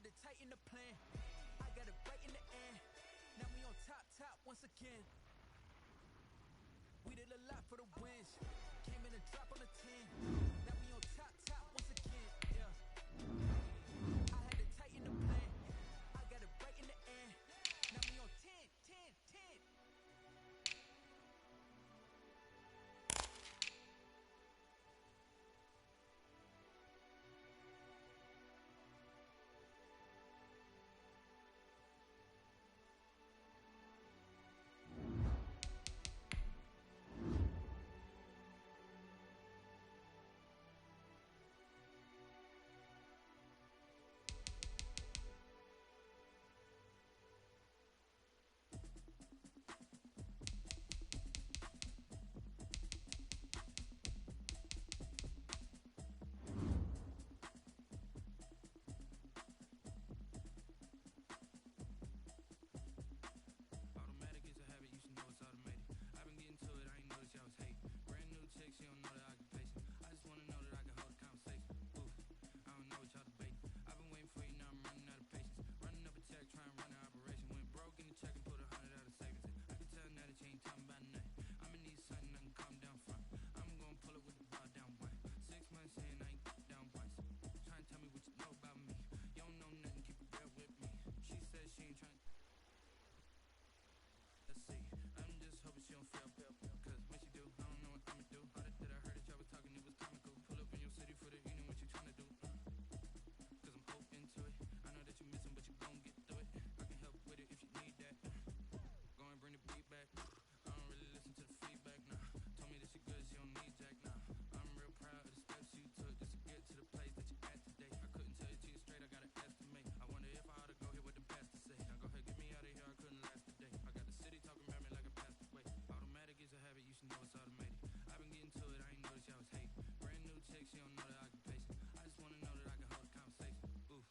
had to tighten the plan. I got it right in the end. Now we on top once again. We did a lot for the wins. Came in and dropped on the 10. Now we on top once again. Yeah. I had to tighten the plan. I got it right in the end. Now we on 10. She don't know the occupation. I just wanna know that I can hold a conversation. Ooh, I don't know what y'all debating. I've been waiting for you, now I'm running out of patience. Running up a check, trying to run an operation. Went broke in the check and put 100 out of savings. I can tell now that you ain't talking about nothing. I'ma need something I can calm down from. I'm gonna pull it with the bar down one. 6 months in, I ain't down once. Trying to tell me what you know about me. You don't know nothing, keep it real with me. She said she ain't trying. Let's see. I'm just hoping she don't feel. Cause when she do, I don't know what I'ma do. All that I heard that y'all was talking, it was comical. Pull up in your city for the evening, what you tryna do? Cause I'm open to it. I know that you missing, but you gon' get through it. I can help with it if you need that. Go and bring the beat back. I don't really listen to the feedback, nah. Told me that she good, she don't need Jack, nah. I'm real proud of the steps you took just to get to the place that you at today. I couldn't tell you to you straight, I gotta estimate. I wonder if I ought to go here with the past to say. Now go ahead, get me out of here, I couldn't last today. I got the city talking about me like I passed away. Automatic is a habit, you should know it's automated. I've been getting to it, I ain't noticed y'all was hate. Brand new chick, she don't know the occupation. I just wanna know that I can hold a conversation. Ooh,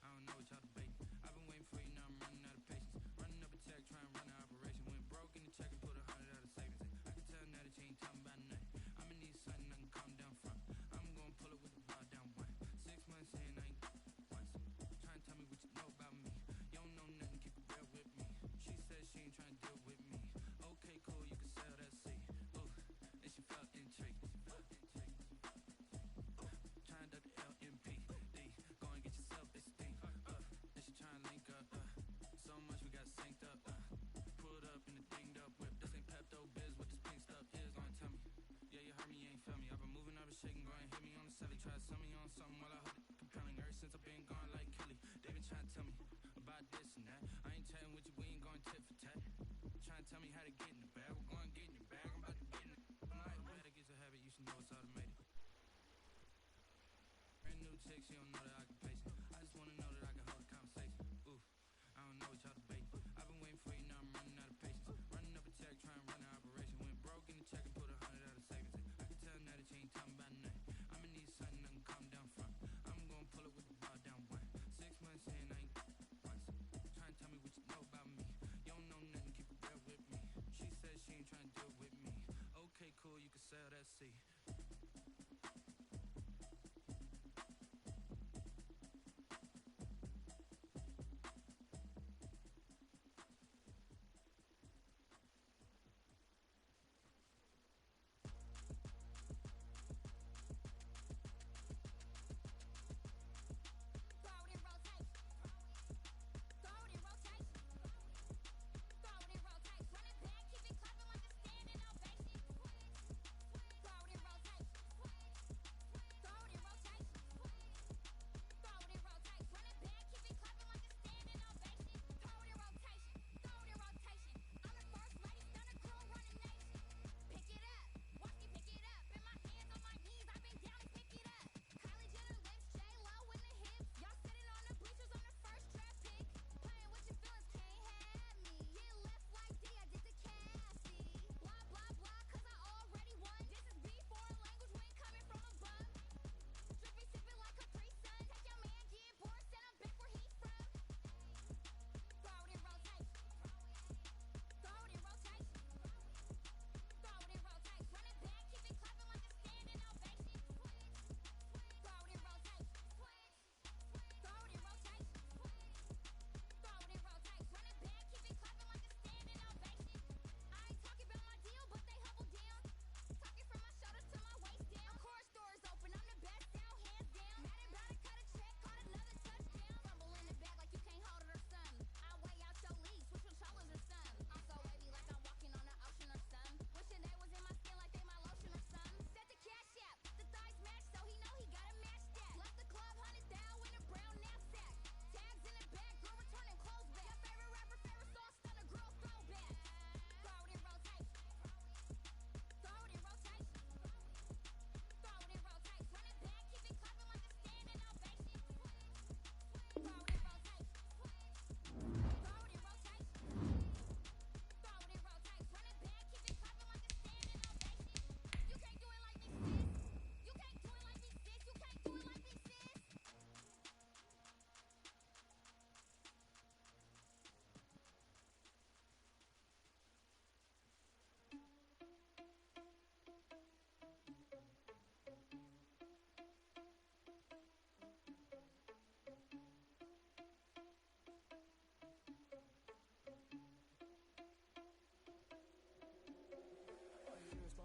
I don't know what y'all debating. I've been waiting for you, now I'm running out of patience. Running up a check, trying to run an operation. Went broke in the check and put 100 out of savings. I can tell now that you ain't talking about nothing. I'ma need something I can calm down from. I'm gonna pull it with the bar down one. 6 months in, I ain't once. Trying to tell me what you know about me. You don't know nothing, keep it real with me. She said she ain't trying to deal with me. Okay, cool, you can sell that seat. Ooh, and she felt intrigued. Trying to duck the LMPD. Go and get your self-esteem. And she trying to link up. So much we got synced up. Pulled up in the dinged up whip. This ain't Pepto-Biz, what this pink stuff is. Gonna tell me. Yeah, you heard me, you ain't feel me. I've been moving, I've been shaking, go and hit me on the celly. Try to sell me on something while I hold it compelling. Ever since I've been gone like Kelly, they been trying to tell me about this and that. I ain't chatting with you, we ain't going tit for tat. Trying to tell me how to get in the bag. We're going to get in the bag, I'm about to get in it. I'm like, automatic is a habit, you should know it's automated. Brand new chick, she don't know the occupation. I just wanna know that I can hold a conversation. Ooh, I don't know what y'all debating. I've been waiting for you, now I'm running out of patience. Running up a check, trying to run an operation. Went broke in the check and put 100 out of savings. I can tell now that you ain't talking about nothing. I'ma need something I can calm down from. I'm gonna pull it with the bar down one. 6 months in, I ain't once. Trying to tell me what you know about me. You don't know nothing, keep it real with me. She said she ain't trying to deal with me. Okay, cool, you can sell that seat. Throw it in rotation.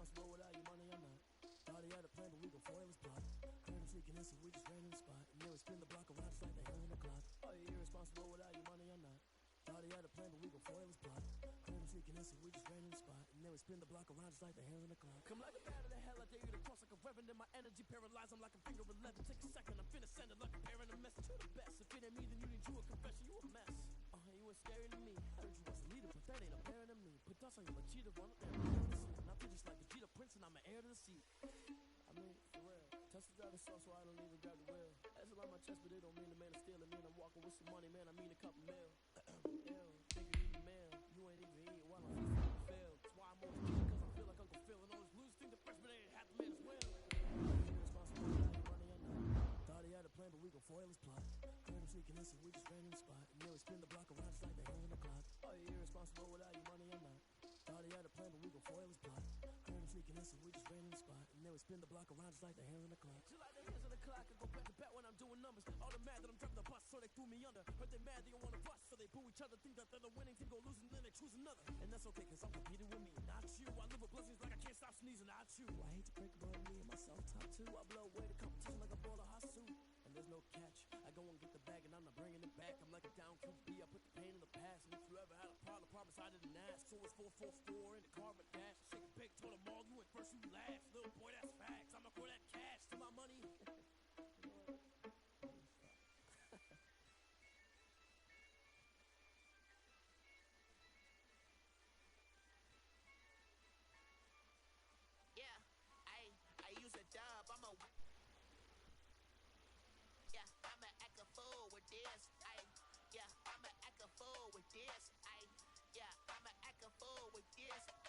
irresponsible without your money, I'm not. Thought he had a plan, but we gon' foil his plot. Heard him sneaking in, so we just ran in the spot. And then we spin the block around just like the hands on the clock. Oh, you irresponsible without your money, I'm not. Thought he had a plan, but we gon' foil his plot. Heard him sneaking in, so we just ran in the spot. And then we spin the block around just like the hands on the clock. Come like a bat of the hell, I dare you to cross like a reverend. In my energy paralyzed, I'm like a finger 11. Take a second, I'm finna send it like a parent, a message to the best. If it ain't me, then you need you a confession, you a mess. You ain't scary to me. Heard you was a leader, but that ain't apparent to me. Put dust on you like cheetah, run up there, and I feel just like a Jeter Prince, and I'm an heir to the seat. I mean, for real. Touch the driving sauce, so I don't even grab the wheel. That's a lot on my chest, but it don't mean the man is stealing. Man, I'm walking with some money, man. I mean a couple mil. Ew, think you need a mail. You ain't even eating while I'm feeling failed. That's why I'm always cheating, cause I feel like Uncle Phil. And all those losers think the freshman ain't half the man as well. Irresponsible without your money, I'm not. Thought he had a plan, but we gon' foil his plot. Heard him sneaking in, so we just ran in the spot. And then we spin the block around just like the hands on the clock. Oh, you irresponsible without your money, I'm not. Thought he had a plan, but we gon' foil his plot. Heard him sneaking in, so we just ran in the spot. And then we spin the block around just like the hands on the clock. Just like the hands on the clock, I go back to back when I'm doing numbers. All the mad that I'm driving the bus, so they threw me under. Heard they mad, they don't wanna bust, so they boo each other. Think that they're the winning team, go losing, then they choose another. And that's okay, cause I'm competing with me, not you. I live with blessings like I can't stop sneezing, not you. I hate to break it, but me and myself top two. I blow away the competition like a ball of hot soup. And there's no catch. I go and get the bag and I'm not bringing it back. I'm like a down QB, I put the pain in the past. And if you ever had a problem, promise I didn't ask. So it's 444 in the car with dash. Shake a big, told them all, you went first, you last. Little boy, that's facts. I'ma throw that cash to my money. Yeah, I use a dub. I'ma act a fool with this. I'ma act a fool with this. I'ma act a fool with this.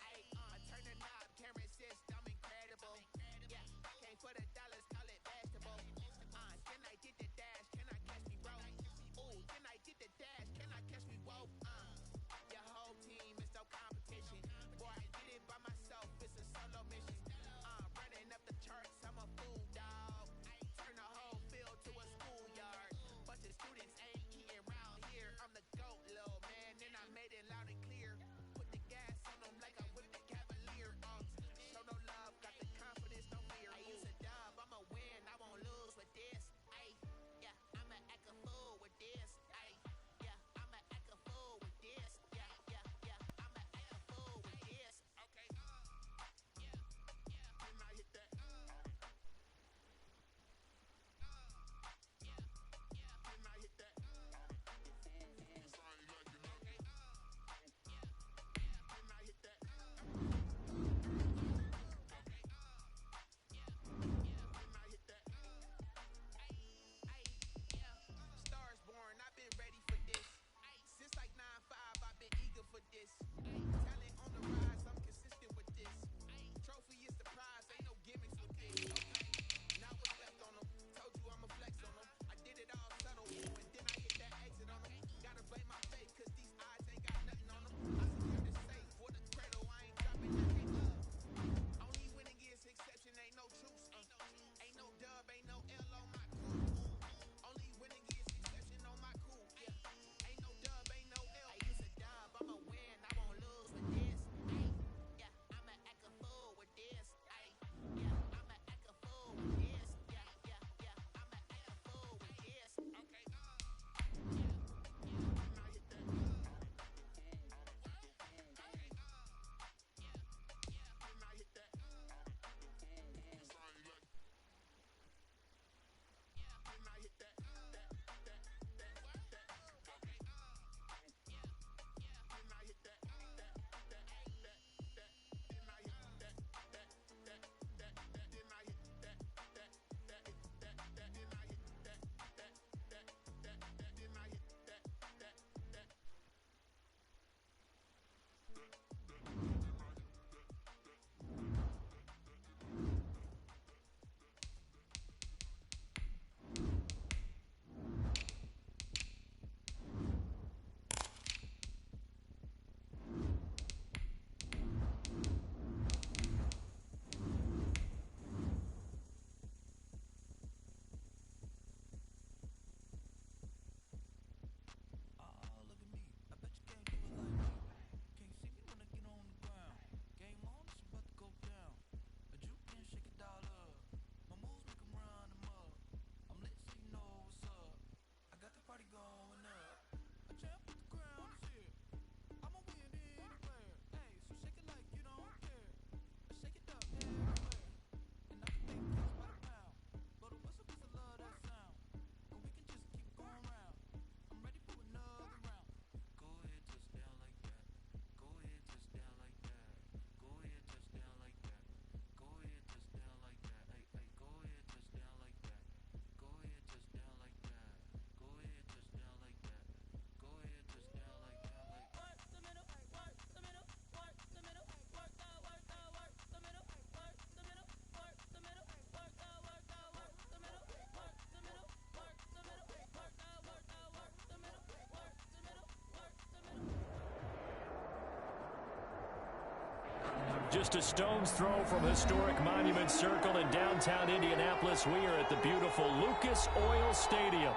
just a stone's throw from historic Monument Circle in downtown Indianapolis. We are at the beautiful Lucas Oil Stadium.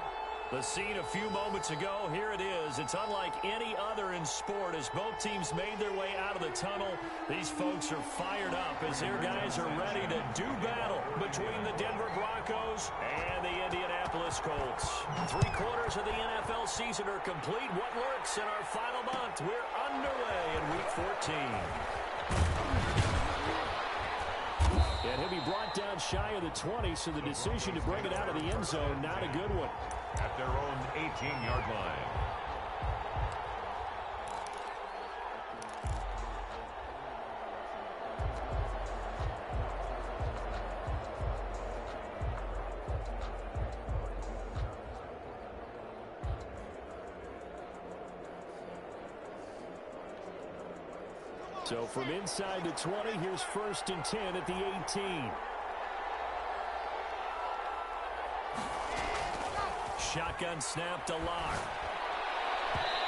The scene a few moments ago, here it is. It's unlike any other in sport as both teams made their way out of the tunnel. These folks are fired up as their guys are ready to do battle between the Denver Broncos and the Indianapolis Colts. 3/4 of the NFL season are complete. What lurks in our final month? We're underway in Week 14. And he'll be brought down shy of the 20, so the decision to bring it out of the end zone, not a good one. At their own 18-yard line. So from inside the 20, here's 1st and 10 at the 18. Shotgun snap to Locke.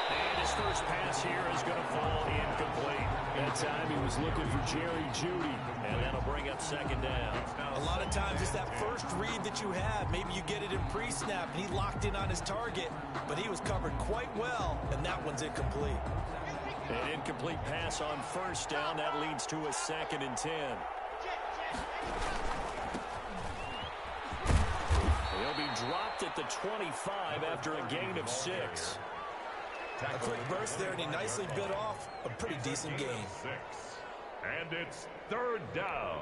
And his first pass here is going to fall incomplete. That time he was looking for Jerry Jeudy, and that'll bring up 2nd down. A lot of times it's that first read that you have. Maybe you get it in pre-snap, and he locked in on his target, but he was covered quite well, and that one's incomplete. An incomplete pass on 1st down. That leads to a 2nd and 10. He'll be dropped at the 25 after a gain of 6. A quick burst there, and he nicely bit off a pretty decent gain. And it's 3rd down.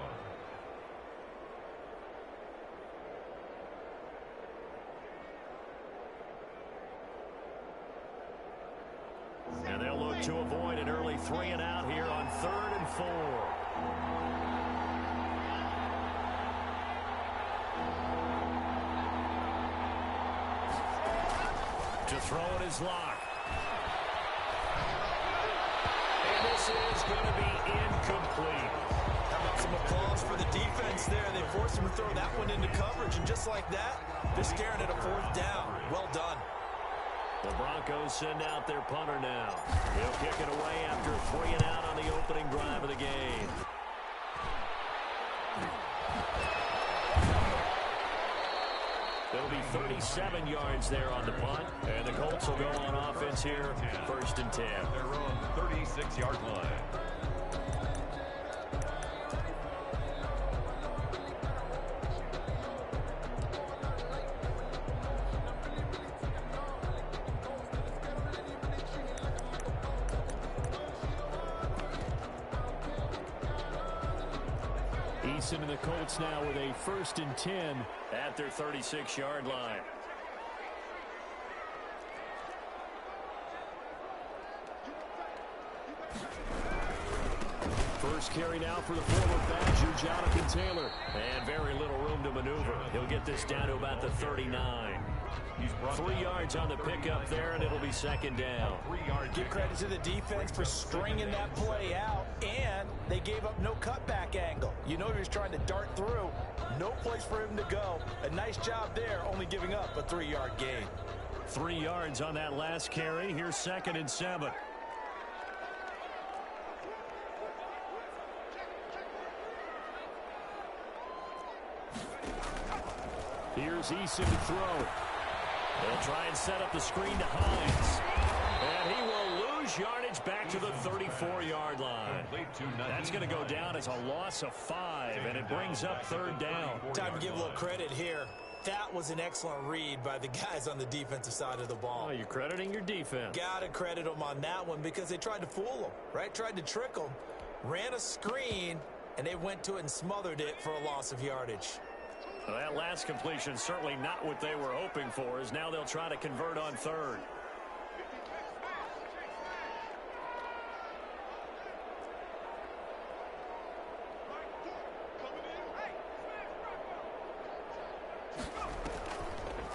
And they'll look to avoid an early 3 and out here on 3rd and 4. To throw it is Locke. And this is going to be incomplete. How about some applause for the defense there? They forced him to throw that one into coverage, and just like that, they're staring at a 4th down. Well done. The Broncos send out their punter now. He'll kick it away after 3 and out on the opening drive of the game. There'll be 37 yards there on the punt, and the Colts will go on offense here, 1st and 10. Their own 36-yard line. Eason and the Colts now with a 1st and 10 at their 36-yard line. First carry now for the former Badger, Jonathan Taylor. And very little room to maneuver. He'll get this down to about the 39. 3 yards on the pickup there, and it'll be 2nd down. Give credit to the defense for stringing that play out, and they gave up no cutback angle. You know he was trying to dart through. No place for him to go. A nice job there, only giving up a 3-yard gain. 3 yards on that last carry. Here's 2nd and 7. Here's Eason to throw. They'll try and set up the screen to Hines. And he will lose yardage back to the 34-yard line. That's going to go down as a loss of 5, and it brings up 3rd down. Time to give a little credit here. That was an excellent read by the guys on the defensive side of the ball. Oh, you're crediting your defense. Got to credit them on that one because they tried to fool them, right? Tried to trick them. Ran a screen, and they went to it and smothered it for a loss of yardage. Well, that last completion certainly not what they were hoping for, as now they'll try to convert on 3rd.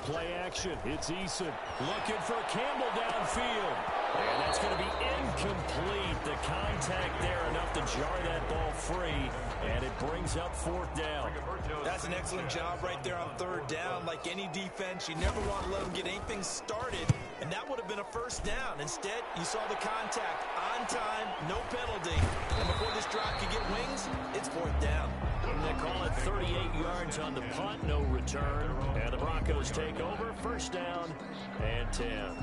Play action. It's Eason looking for Campbell downfield. And that's going to be incomplete. The contact there enough to jar that ball free, and it brings up fourth down. That's an excellent job right there on third down. Like any defense, you never want to let them get anything started, and that would have been a first down. Instead, you saw the contact on time, no penalty. And before this drive could get wings, it's fourth down. They call it 38 yards on the punt, no return. And the Broncos take over, first down and 10.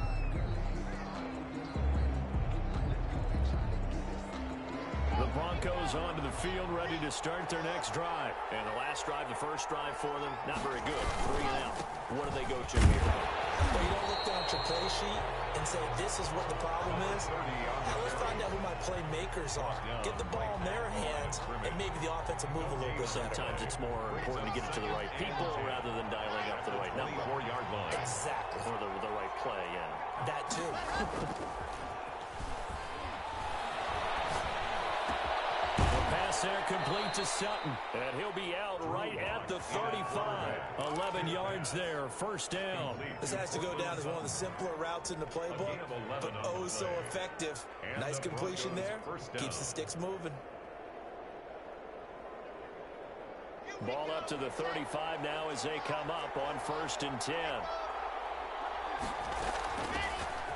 The Broncos onto the field, ready to start their next drive. And the last drive, the first drive for them, not very good. 3 and out. What do they go to here? Well, you don't look down at your play sheet and say, this is what the problem is. Now let's find out who my playmakers are. Get the ball in their hands, and maybe the offense will move a little bit better. Sometimes it's more important to get it to the right people rather than dialing up the right number. 4-yard line. Exactly. Or the right play, yeah. That too. Pass there complete to Sutton, and he'll be out right at the 35. 11 yards there, first down. This has to go down as one of the simpler routes in the playbook, but oh so effective. Nice completion there, keeps the sticks moving. Ball up to the 35 now as they come up on 1st and 10.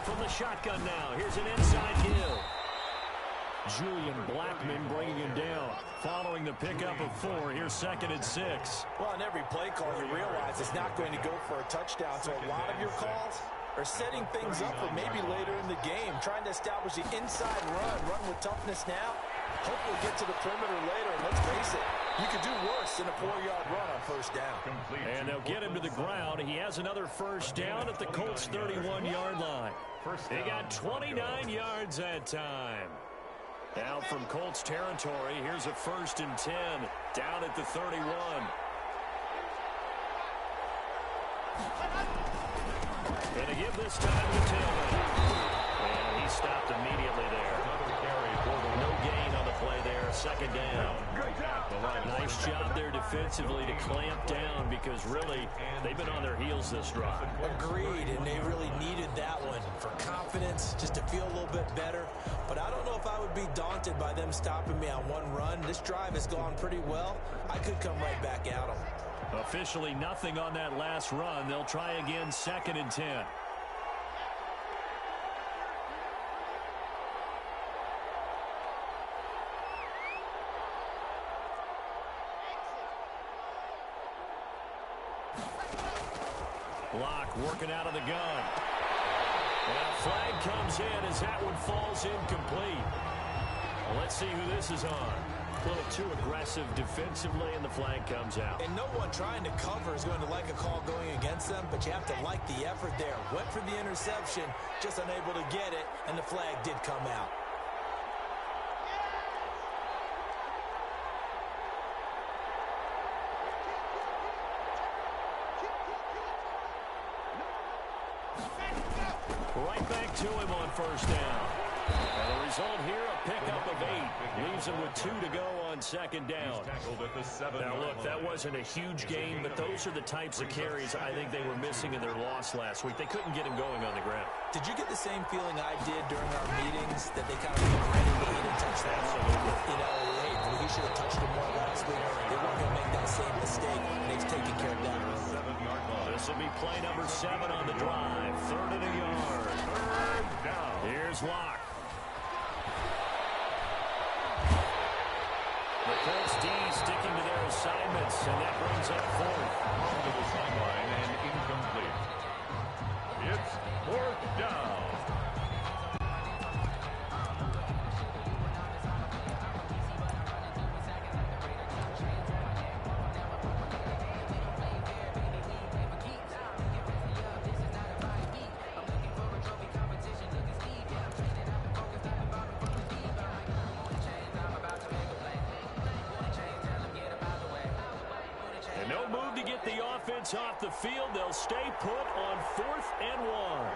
From the shotgun now, here's an inside give. Julian Blackman bringing him down. Following the pickup of 4, here's 2nd and 6. Well, on every play call, you realize it's not going to go for a touchdown, so a lot of your calls are setting things up for maybe later in the game, trying to establish the inside run with toughness now. Hopefully get to the perimeter later, and let's face it, you could do worse than a 4-yard run on first down. And they'll get him to the ground. He has another first down at the Colts' 31-yard line. They got 29 yards that time. Now from Colts territory, here's a 1st and 10, down at the 31. And to give this time to Tillman. And he stopped immediately there. No gain on the play there, 2nd down. Nice job there defensively to clamp down because really they've been on their heels this drive. Agreed, and they really needed that one for confidence, just to feel a little bit better. But I don't know if I would be daunted by them stopping me on one run. This drive has gone pretty well. I could come right back at them. Officially nothing on that last run. They'll try again, 2nd and 10. Block working out of the gun. And a flag comes in as that one falls incomplete. Well, let's see who this is on. A little too aggressive defensively, and the flag comes out. And no one trying to cover is going to like a call going against them, but you have to like the effort there. Went for the interception, just unable to get it, and the flag did come out. Right back to him on first down. And the result here, a pickup of 8. Leaves him with 2 to go on 2nd down. Now, look, that wasn't a huge gain, but those are the types of carries I think they were missing in their loss last week. They couldn't get him going on the ground. Did you get the same feeling I did during our meetings that they kind of regretted that he didn't touch that? Absolutely. You know, hey, he should have touched him more last week. They weren't going to make that same mistake, and they've taken care of that. This will be play number 7 on the drive. 3rd and a yard. 3rd down. Here's Locke. The Colts D sticking to their assignments, and that brings up 4th. To the sideline and incomplete. It's 4th down. Off the field, they'll stay put on 4th and 1.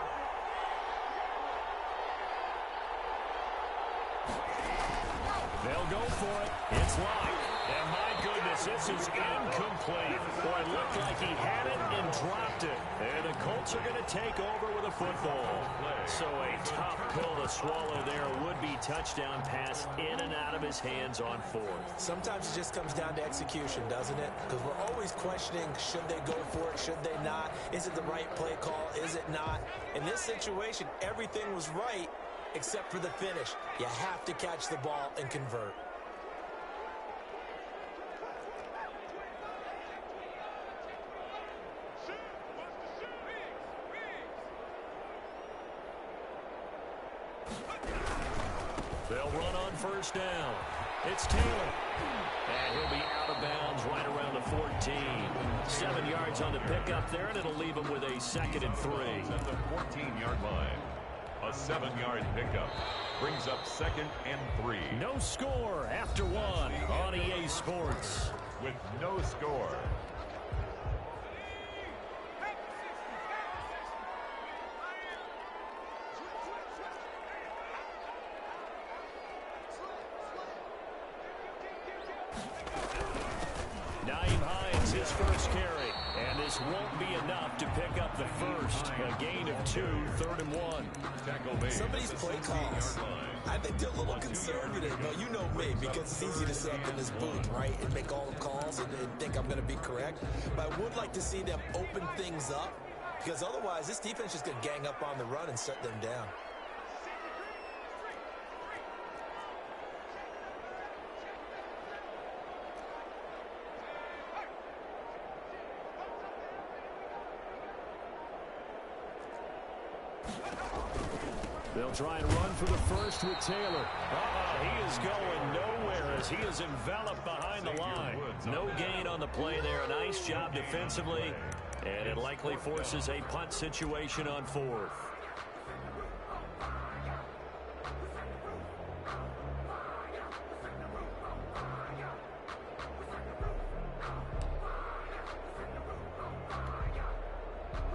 They'll go for it. It's Locke. And my goodness, this is incomplete. Boy, it looked like he had it and dropped it. And the Colts are going to take over with a football. So a tough pill to swallow there. Would-be touchdown pass in and out of his hands on fourth. Sometimes it just comes down to execution, doesn't it? Because we're always questioning, should they go for it, should they not? Is it the right play call, is it not? In this situation, everything was right except for the finish. You have to catch the ball and convert. They'll run on first down. It's Taylor. And he'll be out of bounds right around the 14. 7 yards on the pickup there, and it'll leave him with a 2nd and 3. At the 14-yard line. A 7-yard pickup brings up 2nd and 3. No score after 1 on EA Sports. With no score. His first carry, and this won't be enough to pick up the first. A gain of 2, 3rd and 1. Some of these play calls, I think they're a little conservative. But you know me, because it's easy to sit up in this booth, right, and make all the calls and think I'm going to be correct. But I would like to see them open things up, because otherwise this defense is just going to gang up on the run and shut them down. They'll try and run for the first with Taylor. He is going nowhere as he is enveloped behind the line. No gain on the play there. A nice job defensively, and it likely forces a punt situation on 4th.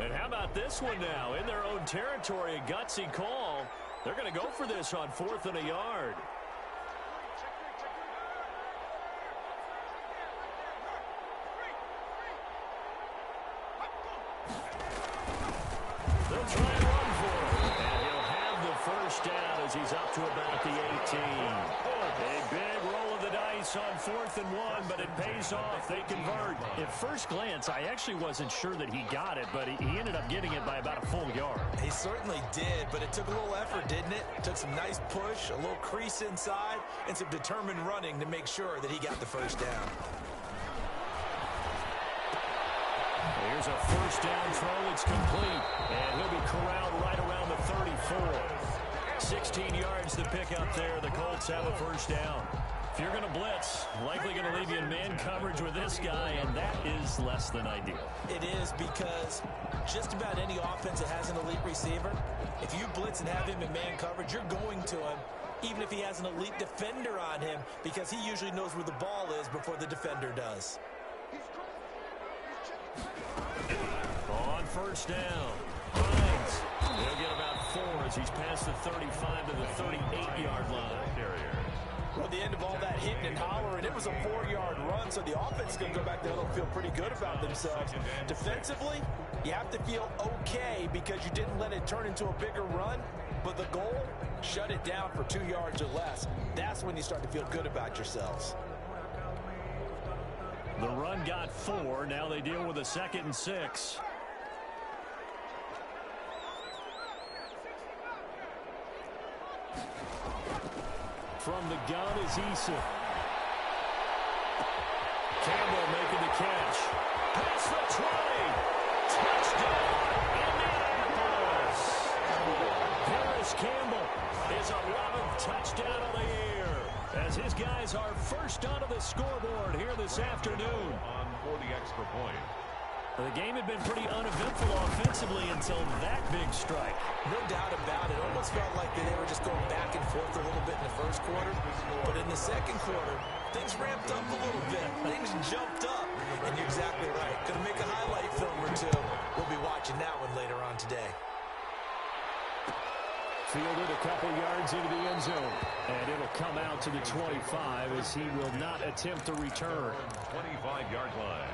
And how about this one now? In their own territory, a gutsy call. They're going to go for this on 4th and a yard. They'll try and run for it. And he'll have the first down as he's up to about the 18. A big roll of the dice on 4th and 1, but it pays off. They convert. At first glance, I actually wasn't sure that he got it, but he ended up getting it by about a full yard. He certainly did, but it took a little effort, didn't it? It took some nice push, a little crease inside, and some determined running to make sure that he got the first down. Here's a first down throw. It's complete, and he'll be corralled right around the 34. 16 yards to pick up there. The Colts have a first down. If you're going to blitz, likely going to leave you in man coverage with this guy, and that is less than ideal. It is, because just about any offense that has an elite receiver, if you blitz and have him in man coverage, you're going to him, even if he has an elite defender on him, because he usually knows where the ball is before the defender does. On first down, Hines. He'll get about 4 as he's past the 35 to the 38-yard line. Well, at the end of all that hitting and hollering, it was a 4-yard run, so the offense is going to go back there and feel pretty good about themselves. Defensively, you have to feel okay because you didn't let it turn into a bigger run, but the goal, shut it down for 2 yards or less. That's when you start to feel good about yourselves. The run got 4. Now they deal with a 2nd and 6. From the gun is Issa. Campbell making the catch. Past the 20. Touchdown, Indianapolis. Harris Campbell is 11th touchdown of the year, as his guys are first onto the scoreboard here this afternoon. On for the extra point. The game had been pretty uneventful offensively until that big strike. No doubt about it. It almost felt like they were just going back and forth a little bit in the first quarter. But in the second quarter, things ramped up a little bit. Things jumped up. And you're exactly right. Going to make a highlight film or two. We'll be watching that one later on today. Fielded a couple yards into the end zone. And it'll come out to the 25 as he will not attempt to return. 25-yard line.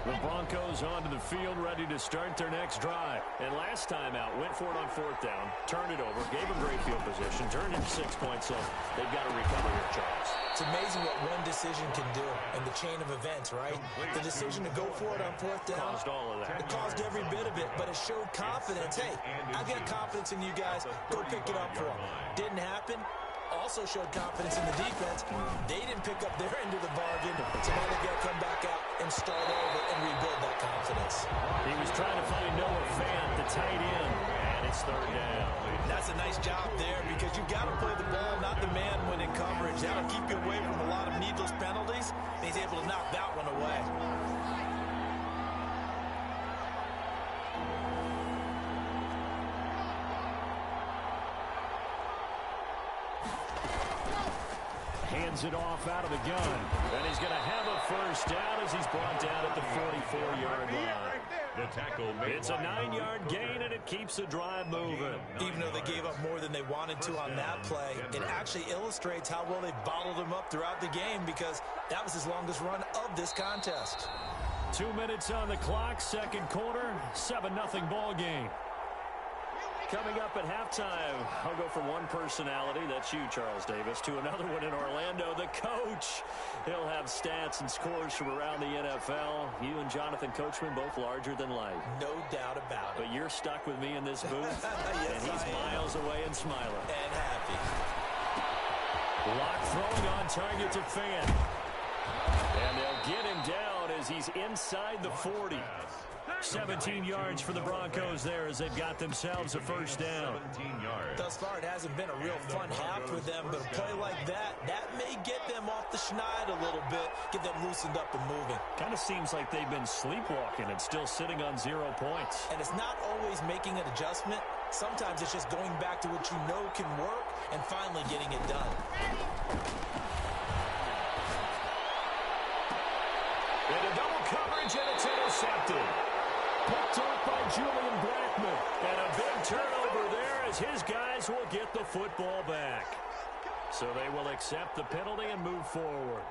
The Broncos onto the field, ready to start their next drive. And last time out, went for it on fourth down, turned it over, gave them great field position, turned it 6 points, so they've got to recover here, Charles. It's amazing what one decision can do in the chain of events, right? The decision to go for it on fourth down, Caused all of that. it caused every bit of it, but it showed confidence. Hey, I've got confidence in you guys. Go pick it up for them. Didn't happen. Also showed confidence in the defense. They didn't pick up their end of the bargain, so now they've got to come back out and start over and rebuild that confidence. He was trying to find Noah Fant, the tight end, and it's third down. That's a nice job there because you've got to play the ball, not the man when in coverage. That'll keep you away from a lot of needless penalties, and he's able to knock that one away. Hands it off out of the gun. And he's going to have a first down as he's brought down at the 44-yard line. The tackle made. It's a 9-yard gain, and it keeps the drive moving. Even though they gave up more than they wanted to on that play, it actually illustrates how well they bottled him up throughout the game because that was his longest run of this contest. 2 minutes on the clock, second quarter, 7-0 ball game. Coming up at halftime, I'll go from one personality, that's you, Charles Davis, to another one in Orlando, the coach. He'll have stats and scores from around the NFL. You and Jonathan Coachman, both larger than life. No doubt about it. But you're stuck with me in this booth, Yes, and he's miles away and smiling. And happy. Lock throwing on target to Fant. And they'll get him down as he's inside the 40. 17 yards for the Broncos there as they've got themselves a first down. 17 yards. Thus far, it hasn't been a real fun half with them, but a play like that may get them off the schneid a little bit, get them loosened up and moving. Kind of seems like they've been sleepwalking and still sitting on 0 points. And it's not always making an adjustment. Sometimes it's just going back to what you know can work and finally getting it done. Into double coverage, and it's intercepted. Picked off by Julian Blackman. And a big turnover there as his guys will get the football back. So they will accept the penalty and move forward.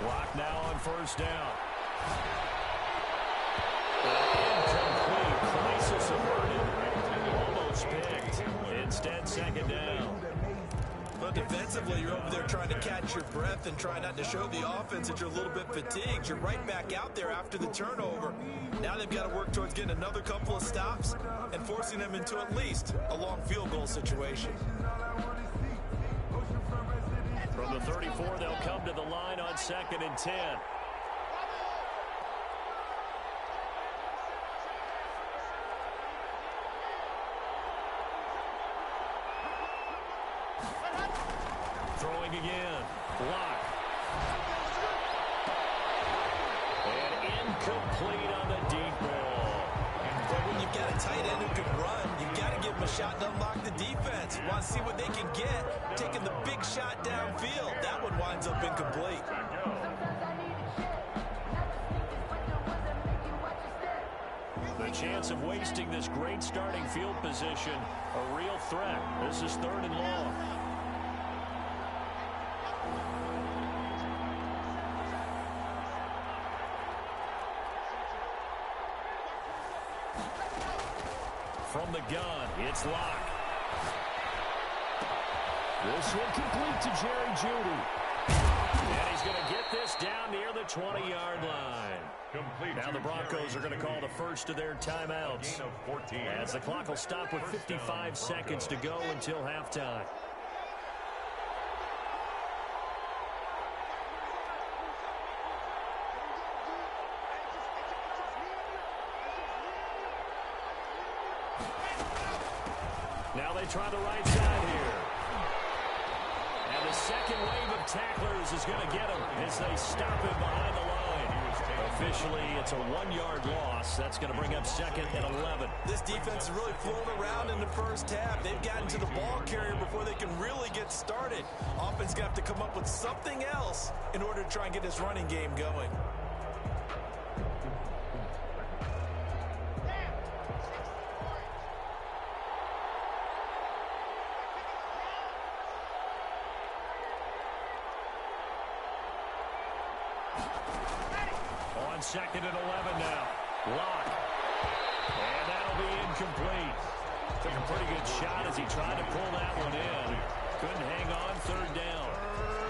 Block now on first down. Incomplete. Crisis averted. Almost picked. Instead, second down. But defensively, you're over there trying to catch your breath and try not to show the offense that you're a little bit fatigued. You're right back out there after the turnover. Now they've got to work towards getting another couple of stops and forcing them into at least a long field goal situation. From the 34, they'll come to the line on 2nd and 10. Throwing again. Block. And incomplete on the deep ball. But when you've got a tight end who can run, you've got to give him a shot to unlock the defense. Want to see what they can get, taking the big shot downfield. That one winds up incomplete. The chance of wasting this great starting field position, a real threat. This is 3rd and long. From the gun, it's Locke. This one complete to Jerry Jeudy. And he's going to get this down near the 20-yard line. Complete. Now the Broncos are going to call the first of their timeouts. Gain of 14. As the clock will stop with 55 seconds to go until halftime. Now they try the right side here. And And the second wave of tacklers is going to get him as they stop him behind the line. Officially, it's a 1-yard loss. That's going to bring up 2nd and 11. This defense is really flown around in the first half. They've gotten to the ball carrier before they can really get started. Offense going to have to come up with something else in order to try and get this running game going. On 2nd and 11 now. Lock. And that'll be incomplete. Took a pretty good shot as he tried to pull that one in. Couldn't hang on, 3rd down.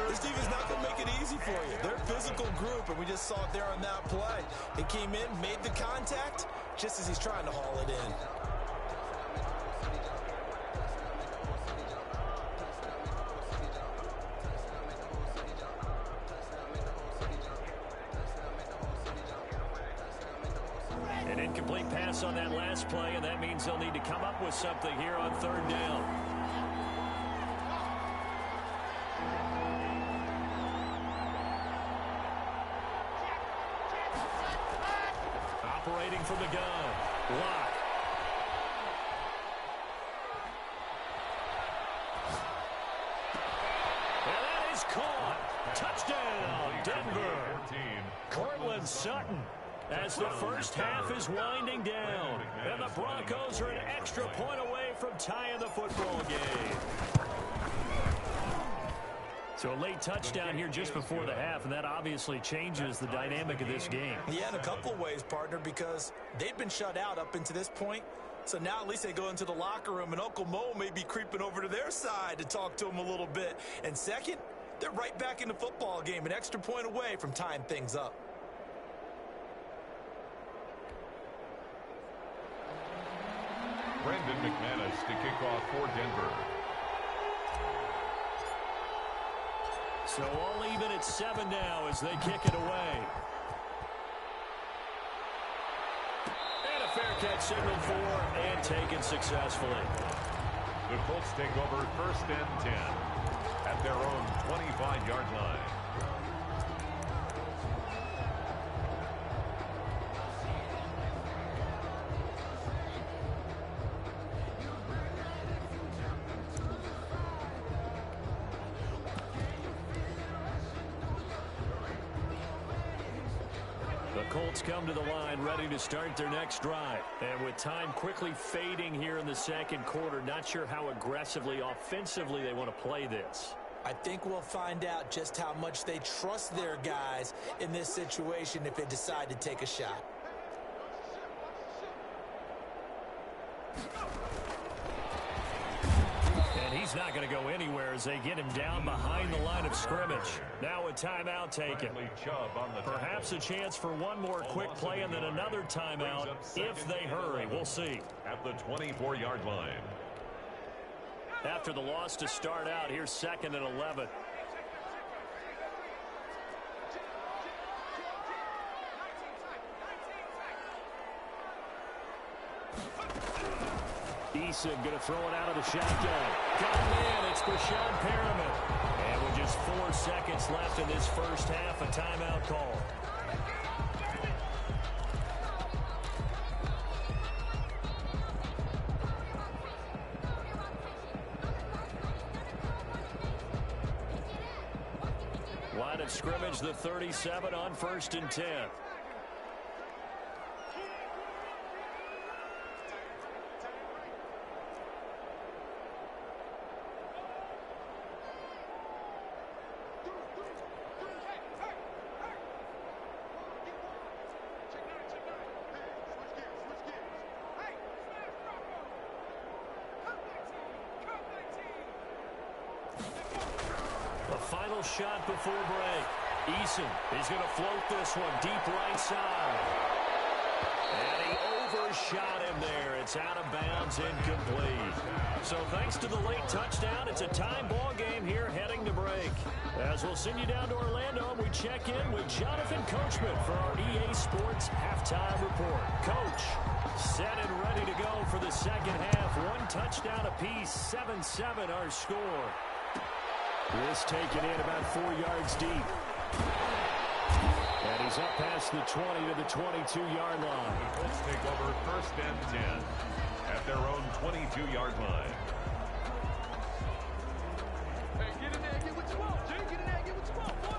This defense not going to make it easy for you. They're a physical group, and we just saw it there on that play. It came in, made the contact, just as he's trying to haul it in. An incomplete pass on that last play, and that means they'll need to come up with something here on 3rd down. Operating from the gun. Lock. And that is caught. Touchdown, Denver. Cortland Sutton. As the first half is winding down, and the Broncos are an extra point away from tying the football game. So a late touchdown here just before the half, and that obviously changes the dynamic of this game. Yeah, in a couple of ways, partner, because they've been shut out up until this point. So now at least they go into the locker room, and Uncle Mo may be creeping over to their side to talk to them a little bit. And second, they're right back in the football game, an extra point away from tying things up. Brendan McManus to kick off for Denver. So all even at 7 now as they kick it away. And a fair catch signaled for and taken successfully. The Colts take over 1st and 10 at their own 25-yard line. Colts come to the line ready to start their next drive. And with time quickly fading here in the 2nd quarter, not sure how aggressively, offensively they want to play this. I think we'll find out just how much they trust their guys in this situation if they decide to take a shot. He's not going to go anywhere as they get him down behind the line of scrimmage. Now a timeout taken. Perhaps a chance for one more quick play and then another timeout if they hurry. We'll see. At the 24-yard line. After the loss to start out, here's 2nd and 11. Eason going to throw it out of the shotgun. Got him in. It's Brashad Perriman. And with just 4 seconds left in this first half, a timeout call. Line of scrimmage, the 37 on 1st and 10. Final shot before break. Eason is going to float this one deep right side. And he overshot him there. It's out of bounds, incomplete. So thanks to the late touchdown, it's a time ball game here heading to break. As we'll send you down to Orlando, we check in with Jonathan Coachman for our EA Sports Halftime Report. Coach, set and ready to go for the second half. 1 touchdown apiece, 7-7 our score. This taken in about 4 yards deep. And he's up past the 20 to the 22-yard line. The Colts take over 1st and 10 at their own 22-yard line. Hey, get in there and get what you want, Jay. Get in there and get what you want, boy.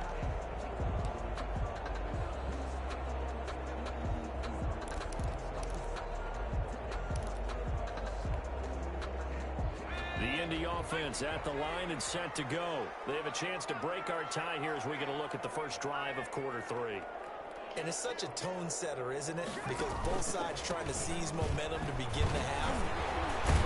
The Indy offense at the line and set to go. They have a chance to break our tie here as we get a look at the first drive of quarter 3. And it's such a tone setter, isn't it? Because both sides trying to seize momentum to begin the half.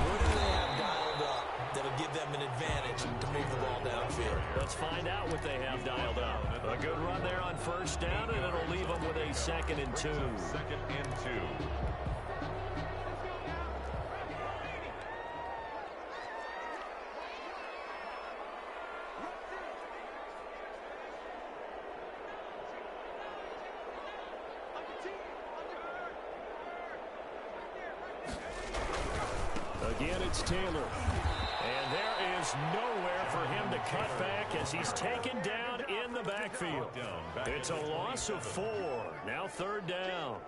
What do they have dialed up that'll give them an advantage to move the ball downfield? Let's find out what they have dialed up. A good run there on 1st down, and it'll leave them with a 2nd and 2. 2nd and 2. Again, it's Taylor. And there is nowhere for him to cut back as he's taken down in the backfield. It's a loss of 4. Now 3rd down.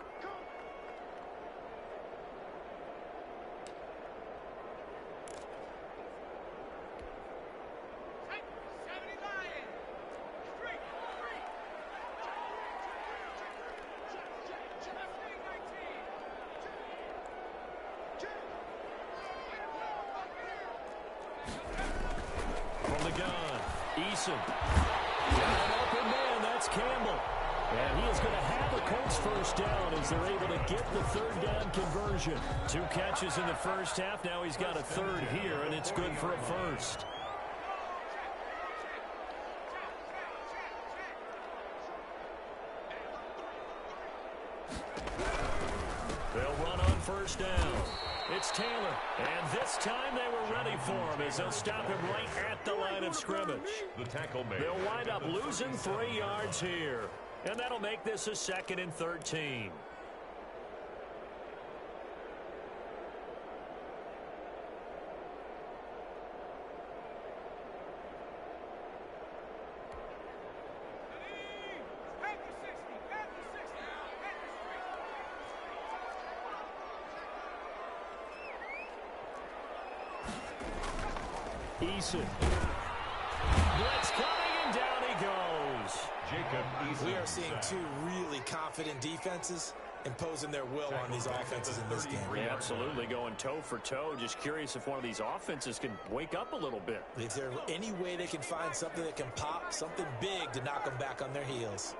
Got an open man. That's Campbell. And he is going to have the Colts 1st down as they're able to get the 3rd down conversion. 2 catches in the first half. Now he's got a 3rd here, and it's good for a 1st. They'll run on 1st down. It's Taylor, and this time they were ready for him as they'll stop him right at the line of scrimmage. The tackle made. They'll wind up losing 3 yards here, and that'll make this a 2nd and 13. Eason. Blitz coming, and down he goes. Jacob Eason. We are seeing 2 really confident defenses imposing their will on these offenses in this game. Yeah, absolutely, going toe for toe. Just curious if one of these offenses can wake up a little bit. Is there any way they can find something that can pop, something big to knock them back on their heels?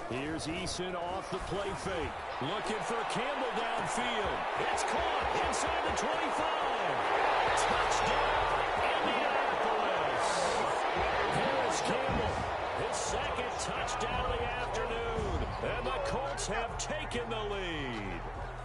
Here's Eason off the play fake. Looking for Campbell downfield. It's caught inside the 25. Touchdown, Indianapolis. Here's Campbell. His 2nd touchdown of the afternoon. And the Colts have taken the lead.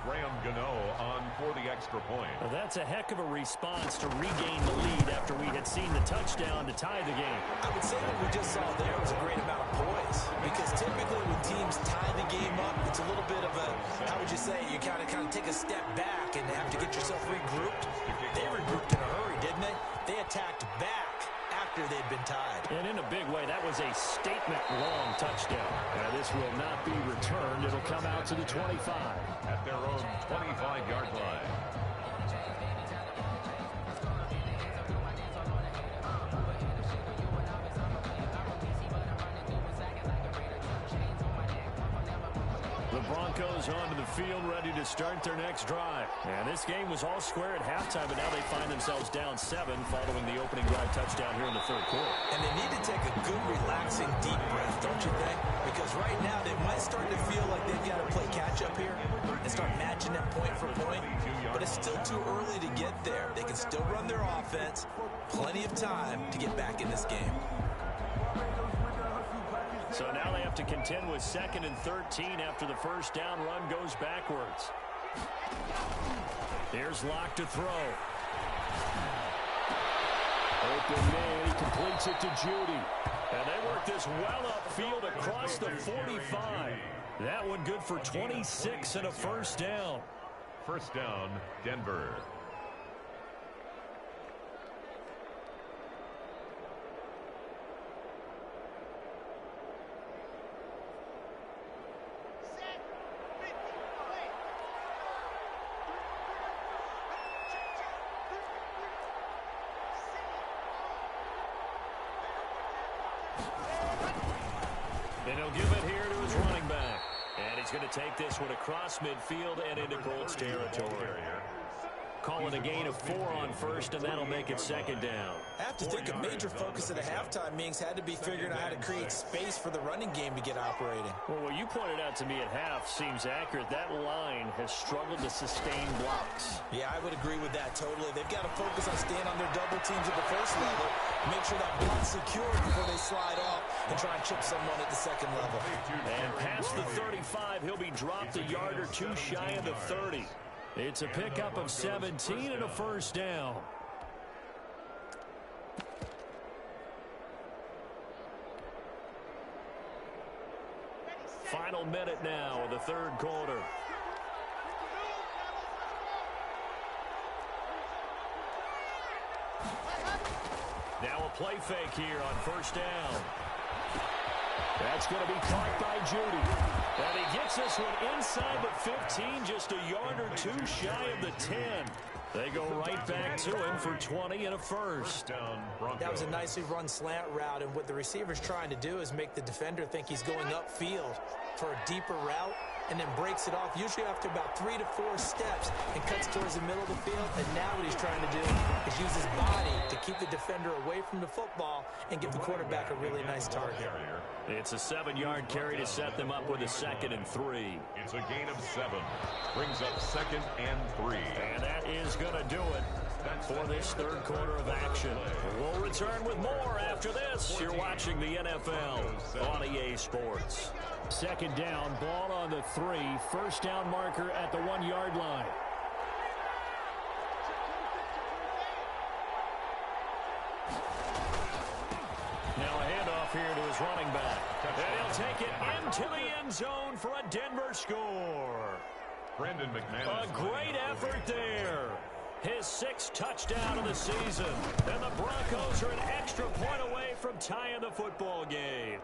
Graham Gano on for the extra point. Well, that's a heck of a response to regain the lead after we had seen the touchdown to tie the game. I would say what we just saw there was a great amount of poise. Because typically when teams tie the game up, it's a little bit of a, how would you say, you kind of take a step back and have to get yourself regrouped. They regrouped in a hurry, didn't they? They attacked back after they'd been tied. And in a big way, that was a statement-long touchdown. Now, this will not be returned. It'll come out to the 25. At their own 25-yard line. The Broncos onto the field, ready to start their next drive. And this game was all square at halftime, but now they find themselves down 7 following the opening drive touchdown here in the 3rd quarter. And they need to take a good, relaxing, deep breath, don't you think? Because right now they might start to feel like they've got to play catch-up here and start matching them point for point. But it's still too early to get there. They can still run their offense. Plenty of time to get back in this game. So now they have to contend with 2nd and 13 after the 1st down run goes backwards. Here's Locke to throw. Open man, he completes it to Judy. And they work this well upfield across the 45. That one good for 26 and a 1st down. First down, Denver. And he'll give it here to his running back. And he's going to take this one across midfield and into Colts territory. Call it a gain of 4 on first, and that'll make it second down. I have to think a major focus of the halftime meetings had to be figuring out how to create space for the running game to get operating. Well, what you pointed out to me at half seems accurate. That line has struggled to sustain blocks. Yeah, I would agree with that totally. They've got to focus on staying on their double teams at the first level, make sure that block's secure before they slide off and try and chip someone at the second level. And past the 35, he'll be dropped a yard or two shy of the 30. It's a pickup of 17 and a first down. Final minute now of the third quarter. Now a play fake here on first down. That's going to be caught by Judy. And he gets this one inside the 15, just a yard or two shy of the 10. They go right back to him for 20 and a first. That was a nicely run slant route, and what the receiver's trying to do is make the defender think he's going upfield for a deeper route, and then breaks it off, usually after about 3 to 4 steps, and cuts towards the middle of the field. And now what he's trying to do is use his body to keep the defender away from the football and give the quarterback a really nice target. It's a 7-yard carry to set them up with a 2nd and 3. It's a gain of 7. Brings up 2nd and 3. And that is going to do it for this third quarter of action. We'll return with more after this. You're watching the NFL on EA Sports. Second down, ball on the 3. First down marker at the 1-yard line. Now a handoff here to his running back. And he'll take it into the end zone for a Denver score. Brandon McManus. A great effort there. His 6th touchdown of the season. And the Broncos are an extra point away from tying the football game.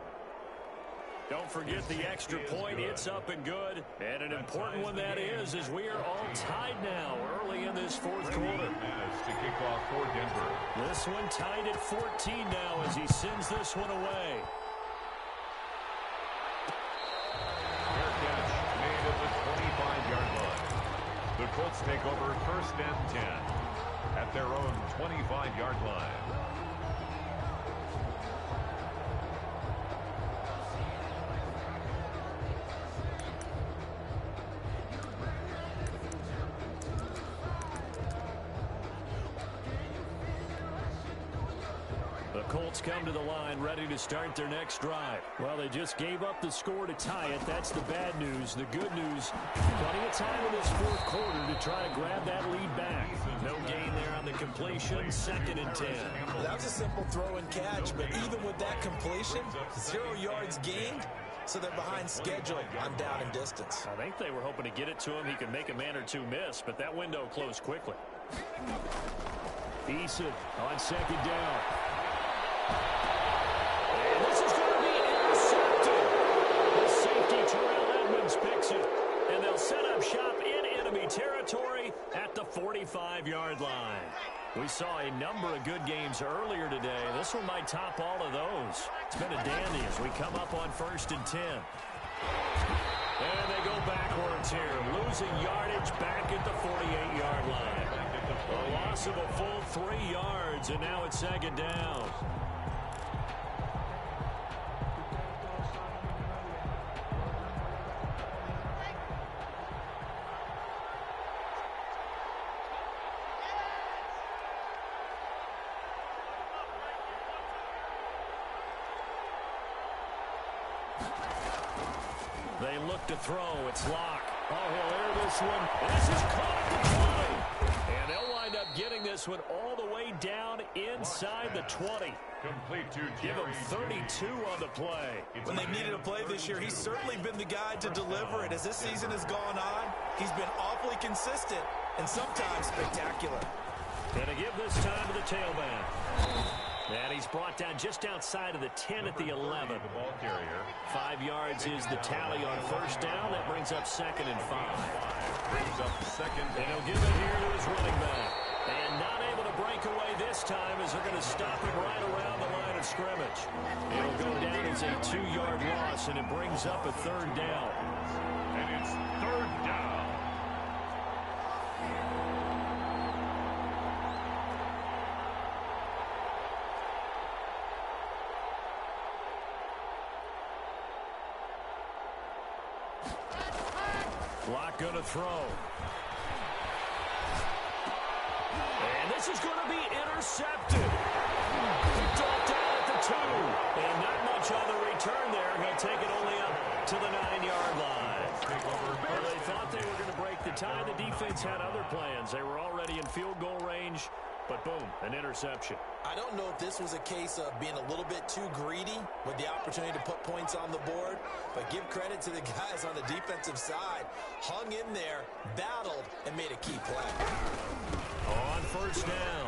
Don't forget the extra point. It's up and good. And an important one that is, as we are all tied now early in this fourth quarter. To kick off for Denver. This one tied at 14 now as he sends this one away. Fair catch made at the 25-yard line. The Colts take over first and 10 at their own 25-yard line. The Colts come to the line ready to start their next drive. Well, they just gave up the score to tie it. That's the bad news. The good news, plenty of time in this fourth quarter to try to grab that lead back. No gain there on the completion, 2nd and 10. That was a simple throw and catch, but even with that completion, 0 yards gained, so they're behind schedule on down and distance. I think they were hoping to get it to him. He could make a man or two miss, but that window closed quickly. Eason on 2nd down. And this is going to be intercepted. The safety, Terrell Edmonds, picks it. And they'll set up shop in enemy territory at the 45-yard line. We saw a number of good games earlier today. This one might top all of those. It's been a dandy as we come up on 1st and 10. And they go backwards here, losing yardage back at the 48-yard line. A loss of a full 3 yards, and now it's 2nd down. They look to throw. It's Locke. Oh, he'll air this one. This is caught at the 20. And they'll wind up getting this one all the way down inside the 20. Complete to Give him Jerry 32 on the play. When they needed a play this year, he's certainly been the guy to deliver it. As this season has gone on, he's been awfully consistent and sometimes spectacular. And to give this time to the tailback. And he's brought down just outside of the 10 at the 11. The ball carrier. 5 yards is the tally on first down. That brings up 2nd and 5. Brings up 2nd. And he'll give it here to his running back. And not able to break away this time as they're going to stop him right around the line of scrimmage. It'll go down as a 2-yard loss, and it brings up a 3rd down. And it's 3rd down. Block going to throw. And this is going to be intercepted. Picked off down at the 2. And not much on the return there. He'll take it only up to the 9-yard line. Well, they thought they were going to break the tie. The defense had other plans. They were already in field goal range. But boom, an interception. I don't know if this was a case of being a little bit too greedy with the opportunity to put points on the board, but give credit to the guys on the defensive side. Hung in there, battled, and made a key play. On first down,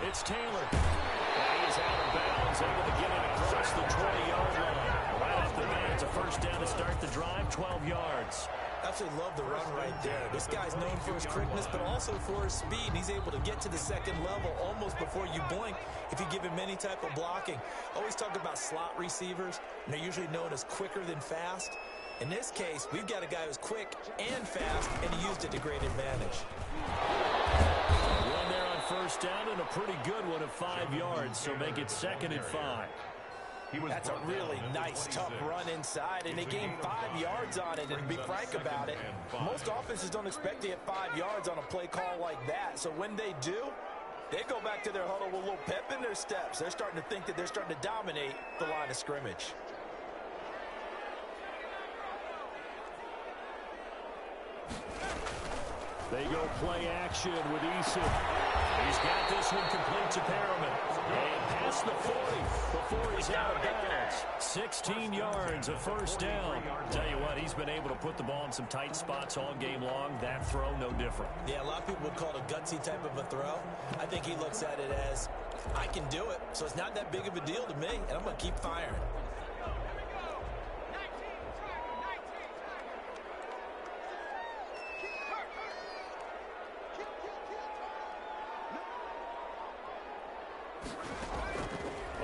it's Taylor. He's out of bounds, able to get it across the 20-yard line. Right off the bat, it's a first down to start the drive, 12 yards. Absolutely love the run right there. This guy's known for his quickness, but also for his speed. He's able to get to the 2nd level almost before you blink if you give him any type of blocking. Always talk about slot receivers, and they're usually known as quicker than fast. In this case, we've got a guy who's quick and fast, and he used it to great advantage. One there on first down, and a pretty good one of 5 yards, so make it 2nd and 5. That's a really nice, tough run inside, and they gained 5 yards on it. And to be frank about it, most offenses don't expect to get 5 yards on a play call like that. So when they do, they go back to their huddle with a little pep in their steps. They're starting to think that they're starting to dominate the line of scrimmage. They go play action with Eason. He's got this one complete to Perriman. And past the 40 before he's out of bounds. 16 yards, a first down. Tell you what, he's been able to put the ball in some tight spots all game long. That throw, no different. Yeah, a lot of people would call it a gutsy type of a throw. I think he looks at it as, I can do it, so it's not that big of a deal to me, and I'm going to keep firing.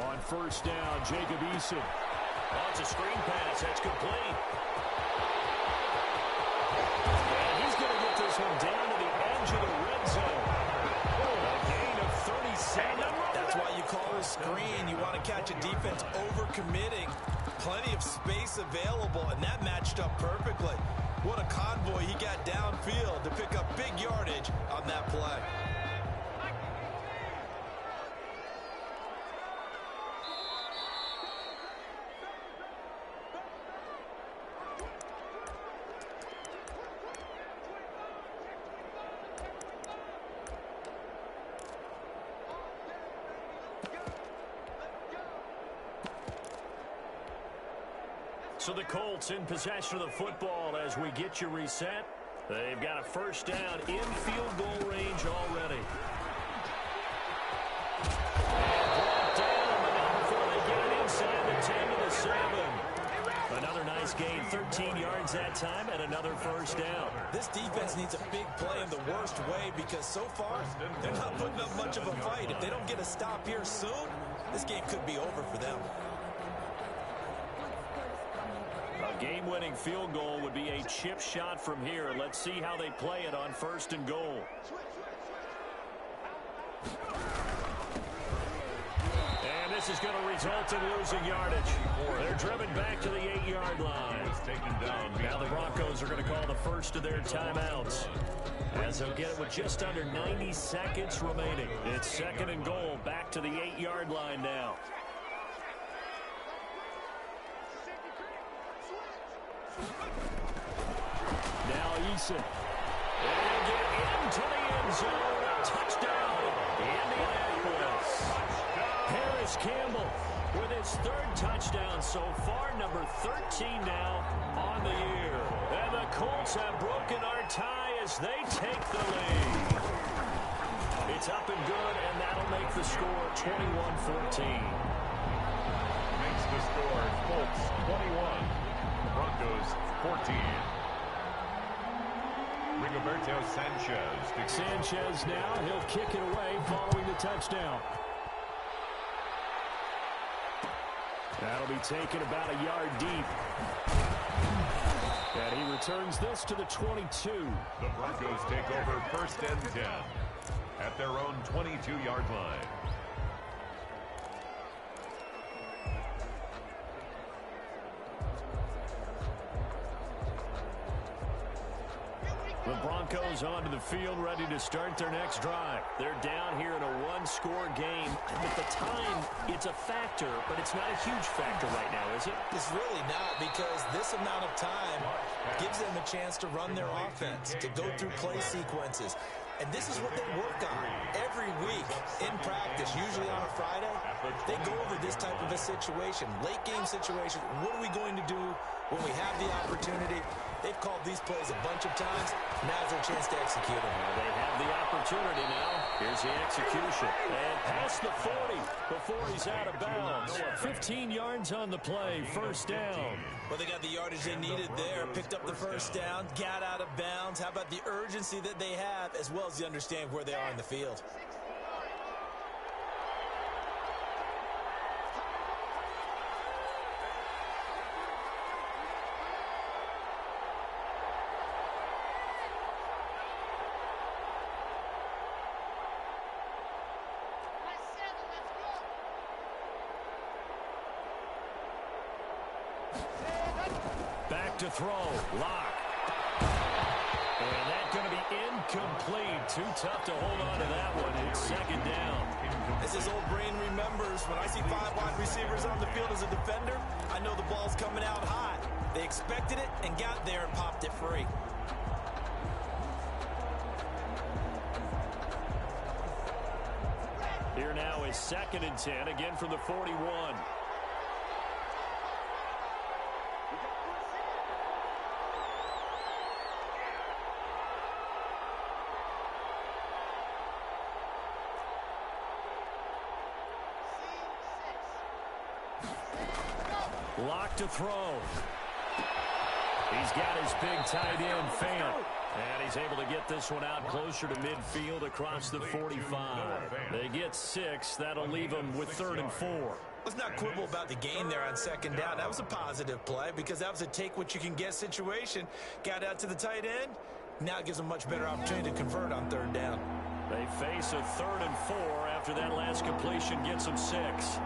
On first down, Jacob Eason. Oh, it's a screen pass. That's complete. And he's going to get this one down to the edge of the red zone. A gain of 37. That's why you call it a screen. You want to catch a defense overcommitting. Plenty of space available, and that matched up perfectly. What a convoy he got downfield to pick up big yardage on that play. So the Colts in possession of the football as we get you reset. They've got a first down in field goal range already. And brought down, but not before they get it inside the 10 to the 7. Another nice gain, 13 yards that time, and another first down. This defense needs a big play in the worst way because so far, they're not putting up much of a fight. If they don't get a stop here soon, this game could be over for them. A game-winning field goal would be a chip shot from here. Let's see how they play it on first and goal. And this is going to result in losing yardage. They're driven back to the 8-yard line. Now the Broncos are going to call the first of their timeouts, as they'll get it with just under 90 seconds remaining. It's second and goal, back to the 8-yard line now. Now Eason. And get into the end zone. Touchdown, 13 now on the year. And the Colts have broken our tie as they take the lead. It's up and good, and that'll make the score 21-14. Makes the score Colts 21, Broncos 14. Rigoberto Sanchez. Sanchez now, he'll kick it away following the touchdown. That'll be taken about a yard deep. And he returns this to the 22. The Broncos take over 1st and 10 at their own 22-yard line. The Broncos onto the field, ready to start their next drive. They're down here in a one-score game. At the time, it's a factor, but it's not a huge factor right now, is it? It's really not, because this amount of time gives them a chance to run their offense, to go through play sequences. And this is what they work on every week in practice, usually on a Friday. They go over this type of a situation, late-game situation. What are we going to do when we have the opportunity? They've called these plays a bunch of times. Now's their chance to execute them. Well, they have the opportunity now. Here's the execution. And past the 40 before he's out of bounds. 15 yards on the play, 1st down. Well, they got the yardage they needed there, picked up the 1st down, got out of bounds. How about the urgency that they have, as well as the understand where they are in the field? To throw, Lock. And that's going to be incomplete. Too tough to hold on to that one. It's 2nd down. As his old brain remembers, when I see 5 wide receivers on the field as a defender, I know the ball's coming out high. They expected it and got there and popped it free. Here now is 2nd and 10, again from the 41. Lock to throw. He's got his big tight end, Fant. And he's able to get this one out closer to midfield across the 45. They get 6. That'll leave them with 3rd and 4. Let's not quibble about the gain there on 2nd down. That was a positive play because that was a take-what-you-can-get situation. Got out to the tight end. Now it gives them a much better opportunity to convert on 3rd down. They face a 3rd and 4 after that last completion gets them 6.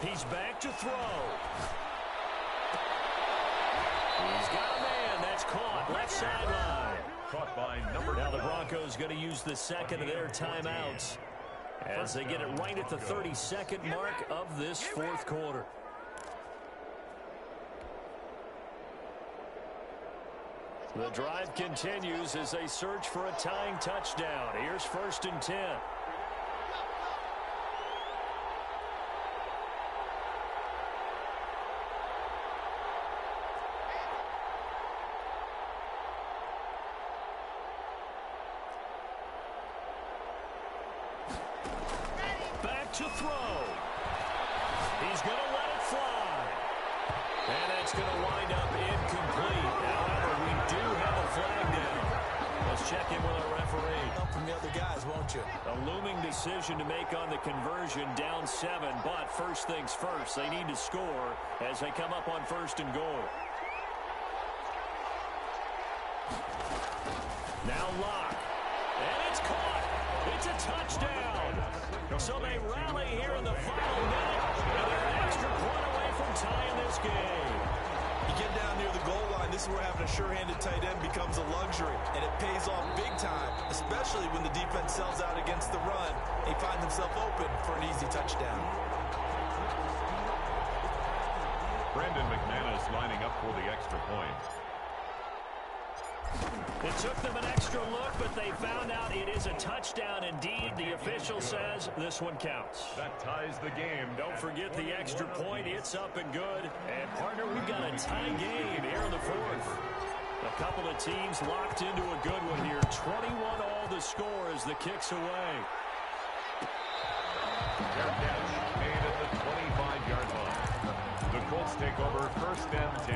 He's back to throw. He's got a man. That's caught. Left sideline. Caught by number 9. Now the Broncos going to use the 2nd of their timeouts as they get it right at the 32nd mark of this 4th quarter. The drive continues as they search for a tying touchdown. Here's 1st and 10. To throw. He's going to let it fly. And that's going to wind up incomplete. However, we do have a flag down. Let's check in with our referee. Help from the other guys, won't you? A looming decision to make on the conversion, down 7. But first things first, they need to score as they come up on 1st and goal. Now Lock. And it's caught. It's a touchdown. So they rally here in the final minute, and they're an extra point away from tying this game. You get down near the goal line, this is where having a sure-handed tight end becomes a luxury, and it pays off big time, especially when the defense sells out against the run. They find themselves open for an easy touchdown. Brandon McManus lining up for the extra point. It took them an extra look, but they found out it is a touchdown indeed. The official says this one counts. That ties the game. Don't forget the extra point. It's up and good. And, partner, we've got a tie game here in the fourth. A couple of teams locked into a good one here. 21 all the score as the kick's away. Fair catch made at the 25-yard line. The Colts take over first and 10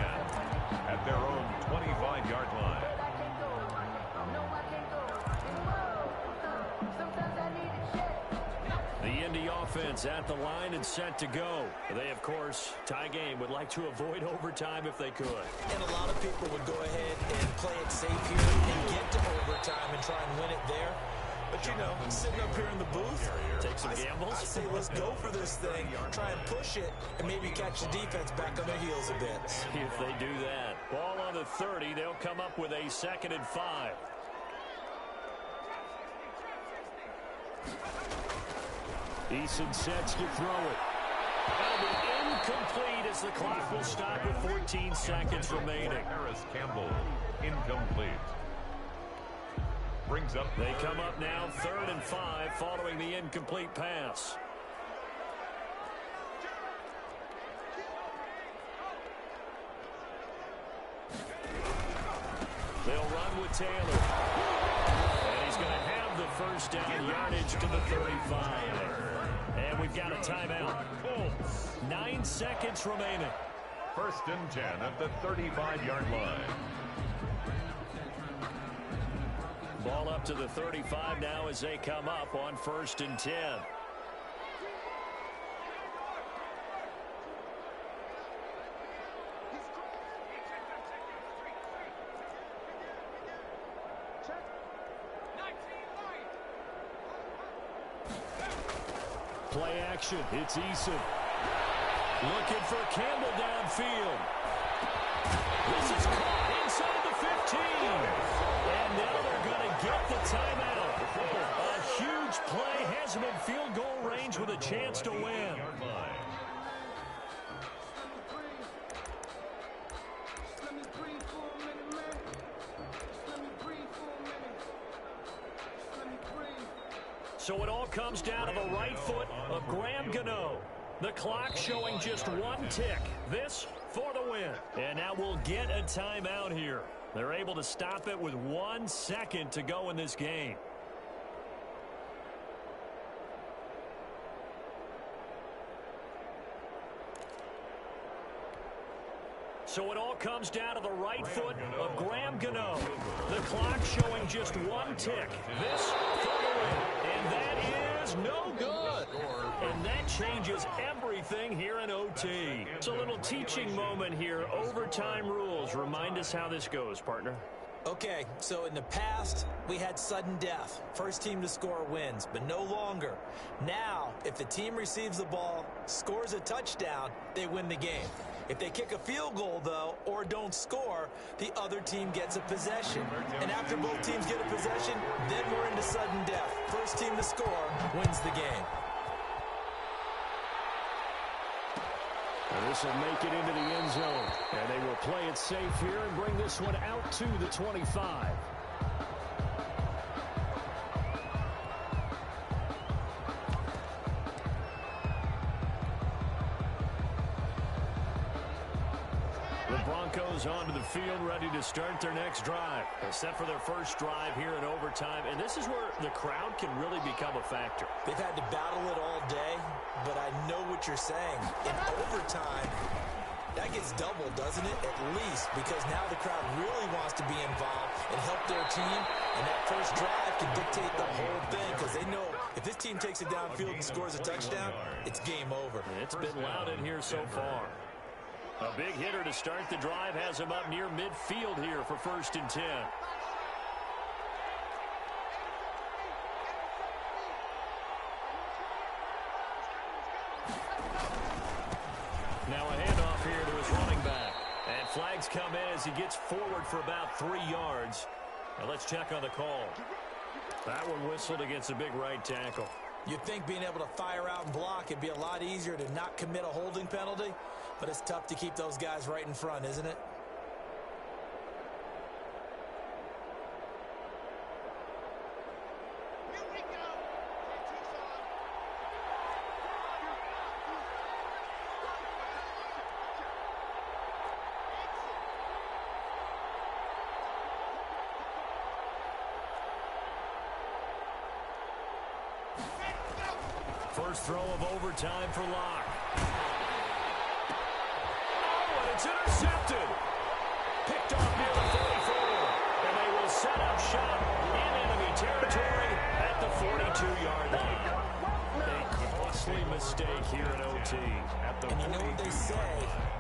at their own 25-yard line. The Indy offense at the line and set to go. They, of course, tie game, would like to avoid overtime if they could. And a lot of people would go ahead and play it safe here and get to overtime and try and win it there. But, you know, sitting up here in the booth, take some gambles. I say let's go for this thing, try and push it, and maybe catch the defense back on their heels a bit. If they do that. Ball on the 30, they'll come up with a 2nd and 5. Eason sets to throw it. That'll be incomplete as the clock will stop with 14 seconds remaining. Harris Campbell, incomplete. Brings up. They come up now 3rd and 5 following the incomplete pass. They'll run with Taylor. And he's going to have the first down yardage to the 35. And we've got a timeout. 9 seconds remaining. First and 10 at the 35-yard line. Ball up to the 35 now as they come up on 1st and 10. Play action. It's Eason. Looking for Campbell downfield. This is caught inside the 15. And now they're going to get the timeout. A huge play has them in field goal range with a chance to win. So it all comes down to the right foot of Graham Gano. The clock showing just 1 tick. This for the win. And now we'll get a timeout here. They're able to stop it with 1 second to go in this game. So it all comes down to the right foot of Graham Gano. The clock showing just 1 tick. This for the win. And that is no good. And that changes everything here in OT. It's a little teaching moment here. Overtime rules. Remind us how this goes, partner. Okay, so in the past, we had sudden death. First team to score wins, but no longer. Now, if the team receives the ball, scores a touchdown, they win the game. If they kick a field goal, though, or don't score, the other team gets a possession. And after both teams get a possession, then we're into sudden death. First team to score wins the game. And this will make it into the end zone. And they will play it safe here and bring this one out to the 25. Broncos onto the field, ready to start their next drive. They're set for their first drive here in overtime, and this is where the crowd can really become a factor. They've had to battle it all day, but I know what you're saying. In overtime, that gets doubled, doesn't it? At least, because now the crowd really wants to be involved and help their team, and that first drive can dictate the whole thing, because they know if this team takes it downfield and scores a touchdown, it's game over. It's been loud in here so far. A big hitter to start the drive has him up near midfield here for 1st and 10. Now a handoff here to his running back. And flags come in as he gets forward for about 3 yards. Now let's check on the call. That one whistled against a big right tackle. You'd think being able to fire out and block it'd be a lot easier to not commit a holding penalty, but it's tough to keep those guys right in front, isn't it? First throw of overtime for Locke. Oh, and it's intercepted. Picked off near the 44. And they will set up shop in enemy territory at the 42-yard line. A costly mistake here in OT. And you know what they say,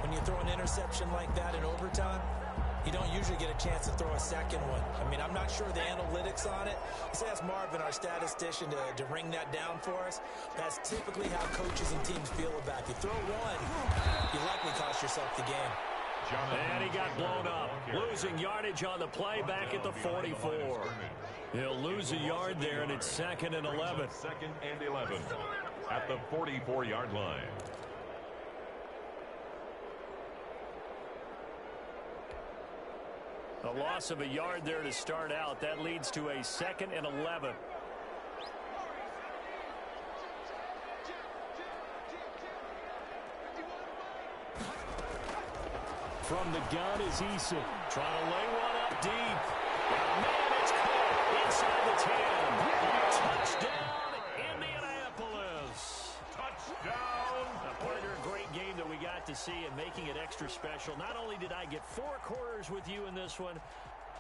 when you throw an interception like that in overtime, you don't usually get a chance to throw a second one. I mean, I'm not sure the analytics on it. Let's ask Marvin, our statistician, to ring that down for us. That's typically how coaches and teams feel about it. You throw one, you likely cost yourself the game. And he got blown up, losing yardage on the play back at the 44. He'll lose a yard there, and it's 2nd and 11. 2nd and 11 at the 44-yard line. A loss of a yard there to start out. That leads to a 2nd and 11. From the gun is Eason. Trying to lay one up deep. And man, it's caught inside the 10. Touchdown, Indianapolis. Touchdown. Partner, a great game that we got to see and making it extra special. Not only did I get 4 quarters with you in this one,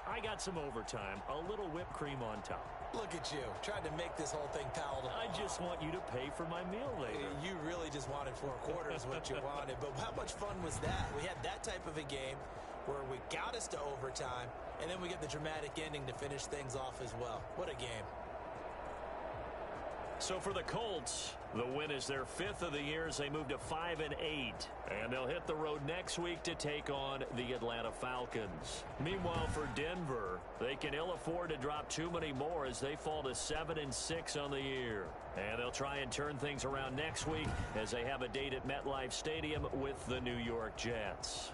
I got some overtime, a little whipped cream on top. Look at you, trying to make this whole thing palatable. I just want you to pay for my meal later. You really just wanted 4 quarters, what you wanted. But how much fun was that? We had that type of a game where we got us to overtime, and then we get the dramatic ending to finish things off as well. What a game. So for the Colts, the win is their 5th of the year as they move to 5 and 8. And they'll hit the road next week to take on the Atlanta Falcons. Meanwhile, for Denver, they can ill afford to drop too many more as they fall to 7 and 6 on the year. And they'll try and turn things around next week as they have a date at MetLife Stadium with the New York Jets.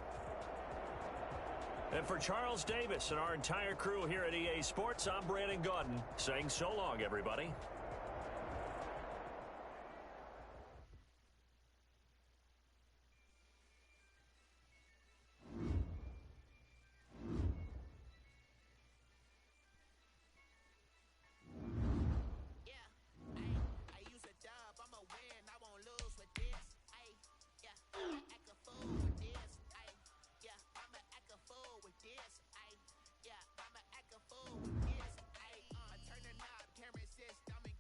And for Charles Davis and our entire crew here at EA Sports, I'm Brandon Gaudin saying so long, everybody. Turn the knob, camera assist, I'm in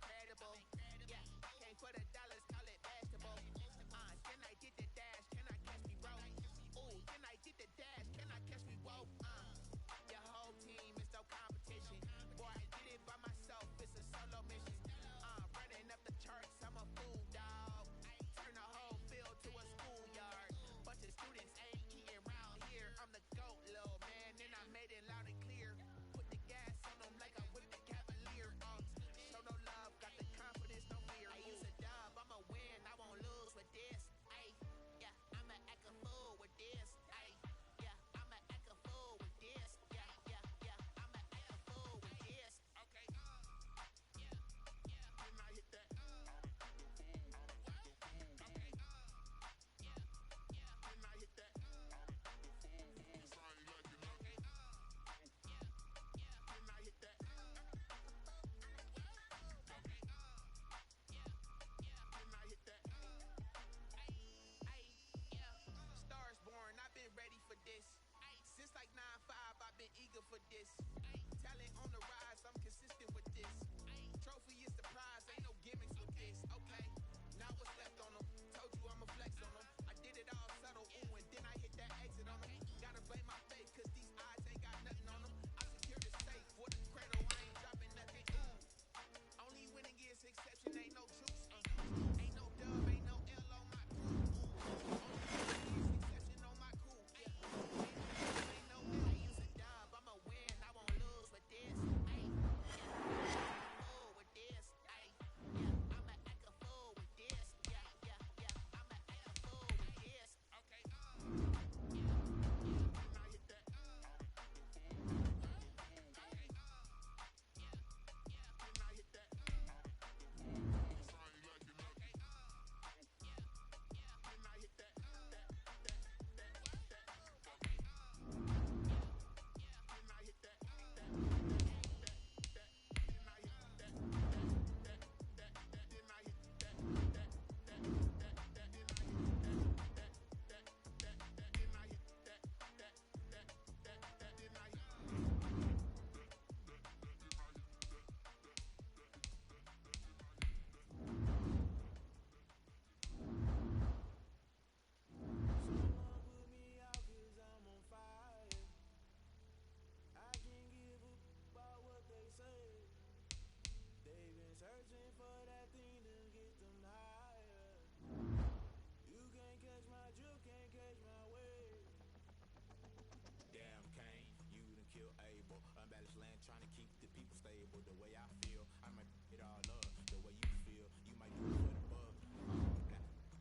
trying to keep the people stable the way I feel. I might it all up the way you feel. You might do it for the bug.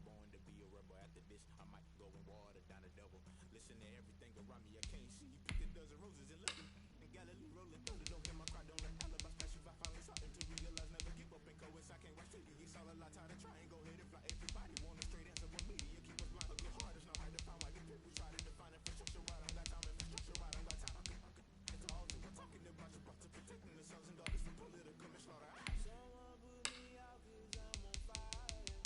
Born to be a rebel. After this, I might go and water down a double. Listen to everything around me. I can't see you pick a dozen roses and look in Galilee rolling through. Don't get my cry, don't let alibi splash you. I finally starting to realize never give up and coincide. I can't watch till you get solid. I tired of trying. Go ahead and fly. Everybody want a straight answer with media. Keep us blind. Look, your heart is not hard to find. Why you people try to define infrastructure? I don't got time. Infrastructure, I don't got time. It's all to we're talking about your to protecting the sons and daughters from political and slaughter. Someone put me out 'cause I'm on fire.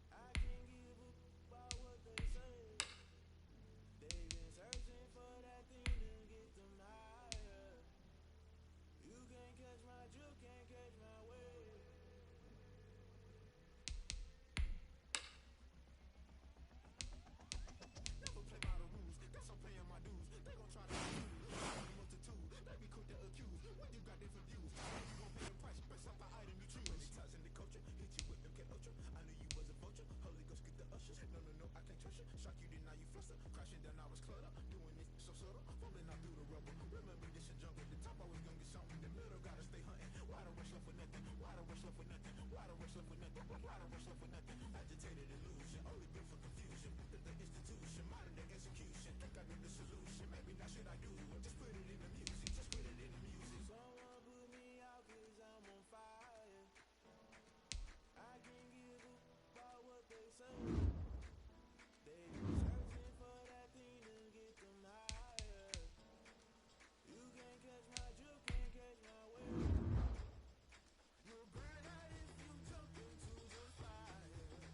I can't give a about what they say. They've been searching for that thing to get them higher. You can't catch my drift, can't catch my wave. Never play by the rules. Guess I'm paying my dues. They gon' try to multitude. They be quick to accuse. When you got different views, you gon' pay the price based off the item you choose. Many ties in the culture, hit you with them get ultra. I knew you was a vulture. Holy Ghost get the ushers. No, I can't trust you. Shock you, then now you fluster. Crashing down, I was clutter. Doing this so subtle. Falling out through the rubble. Remember this a jungle. The top always gonna get something. The middle gotta stay hunting. Why the rush left with nothing? Why the rush left with nothing? Why the rush left with nothing? Why the rush left with nothing? Agitated illusion. Only built for confusion. The institution, modern day execution. Think I know the solution. Maybe not should I do it? Just put it in the music. Just put it in the music. Someone put me out 'cause I'm on fire. I can't give a about what they say. They've been searching for that thing to get them higher. You can't catch my drift, can't catch my wave. You'll burn out if you jump into the fire.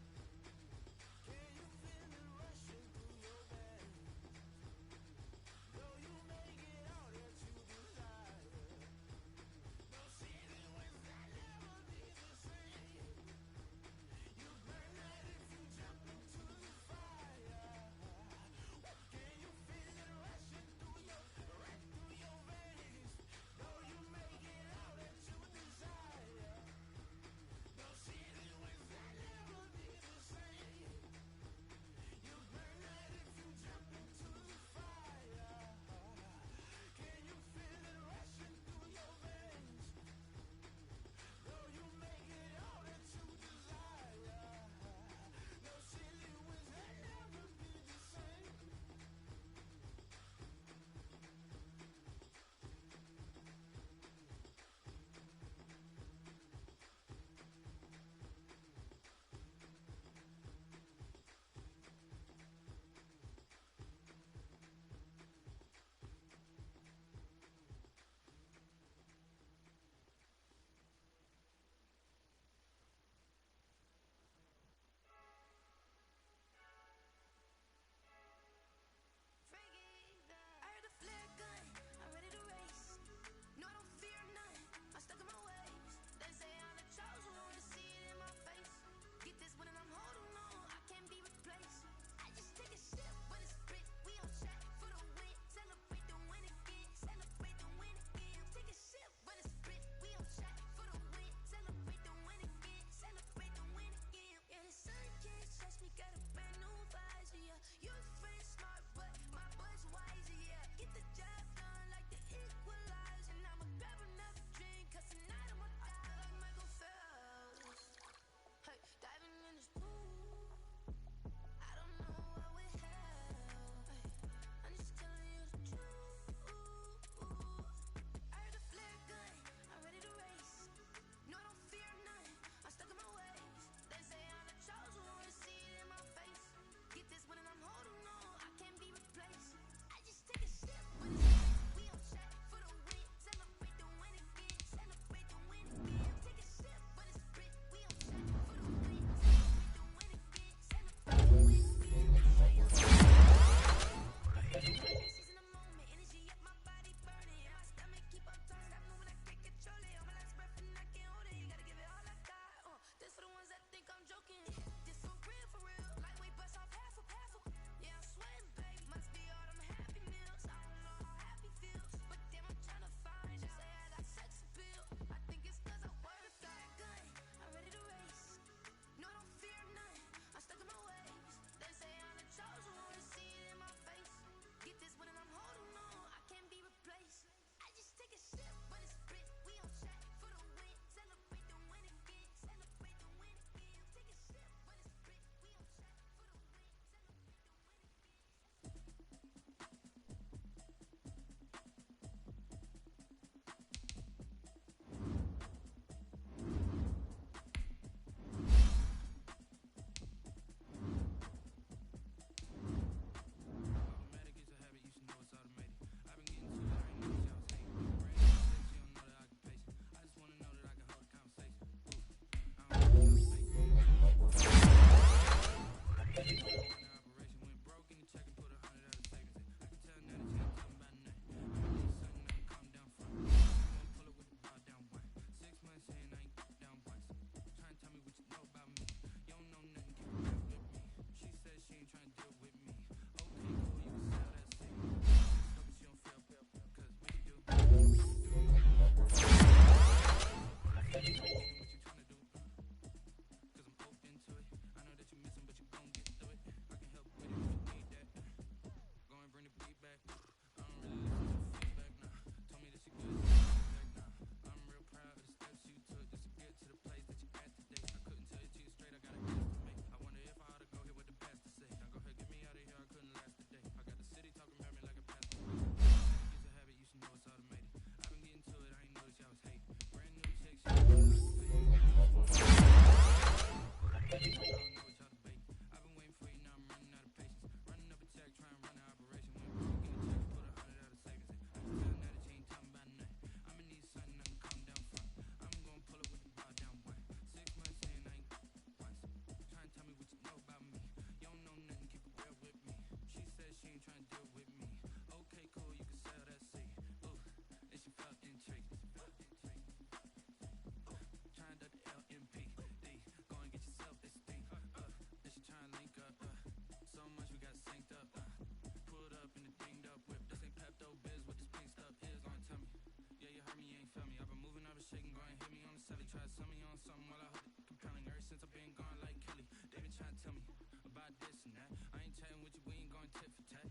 shaking, go and hit me on the celly. Try to sell me on something while I hold it compelling. Ever since I've been gone like Kelly, they been trying to tell me about this and that. I ain't chatting with you, we ain't going tit for tat.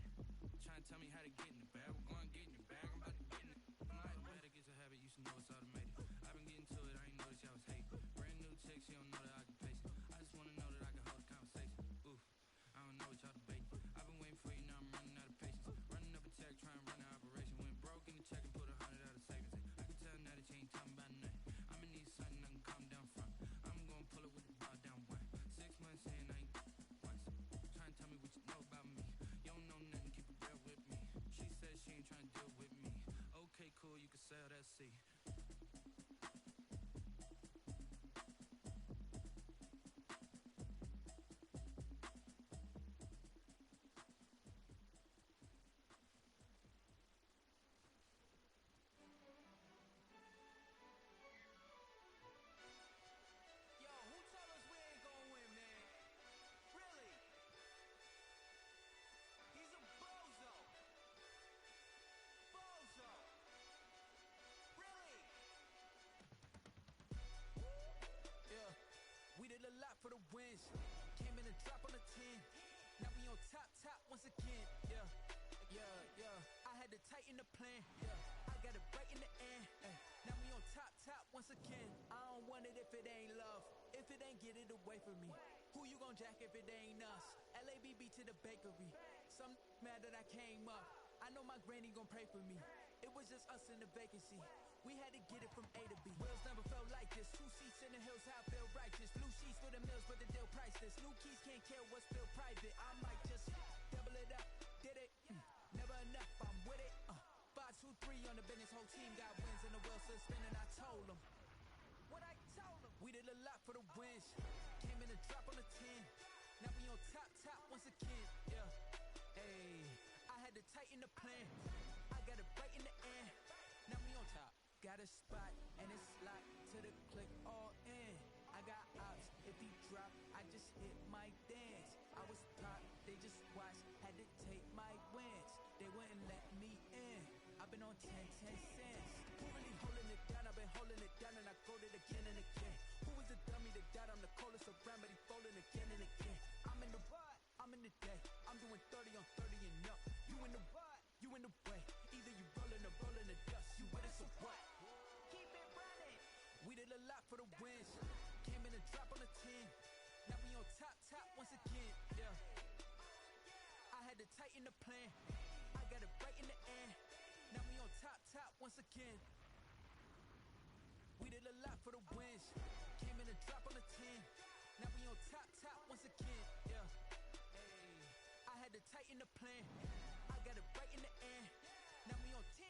Trying to tell me how to get in the bag. We're going to get in the bag, I'm about to get in it. I'm like, better get your habit, you should know it's automated. I've been getting to it, I ain't noticed y'all was hating. Brand new chick, she don't know that I can pace it. I just wanna know that I can hold a conversation. Ooh, I don't know what y'all debating. I've been waiting for you, now I'm running out of patience. Running up a check, trying to run an operation. Went broke in the check and put 100 out of savings. I can tell now that you ain't talking about nothing. I'ma need something I can calm down from. I'm gonna pull it with the bar down one. 6 months in, I ain't once. Trying to tell me what you know about me. You don't know nothing, keep it real with me. She said she ain't trying to deal with me. Okay, cool, you can sell that seat. Yo, who told us we ain't gonna win, man? Really? He's a bozo. Bozo. Really? Yeah, we did a lot for the wins. Came in a drop on the 10. Now we on top once again. Yeah, yeah, yeah. I had to tighten the plan. Yeah, I got it right in the end. Now we on top once again. I don't want it if it ain't love. If it ain't, get it away from me. Who you gon' jack if it ain't us? LABB to the bakery. Some mad that I came up. I know my granny gon' pray for me. It was just us in the vacancy. We had to get it from A to B. Wheels never felt like this. 2 seats in the hills, how I feel righteous. Blue sheets for the mills, but the deal priceless. New keys can't care what's still private. I might just double it up. Did it? Never enough, I'm with it. 5, 2, 3 on the business. Whole team got wins and the wheels still spinning. I told them. What I told them. We did a lot for the wins. Came in a drop on the 10. Now we on top once again. Yeah. Hey, I had to tighten the plan. I got it right in the end. Now we on top. Got a spot and it's locked to the click all in. I got ops. If he drop, I just hit my dance. I was top, they just watched. Had to take my wins. They wouldn't let me in. I've been on 10 cents. Who really holding it down? I've been holding it down and I go it again and again. Who was the dummy that died? I'm the coldest around, but he folding again and again. I'm in the what? I'm in the day. I'm doing 30 on 30 and up. You in the what? You in the way. Either you rolling or rolling the dust. You with us or what? Keep it running. We did a lot for the wins. Came in a drop on the 10. Now we on top once again. Yeah. I had to tighten the plan. I got it right in the end. Now we on top once again. We did a lot for the wins. Came in a drop on the 10. Now we on top once again. Yeah. Hey, I had to tighten the plan. I got it right in the end. Now we on 10.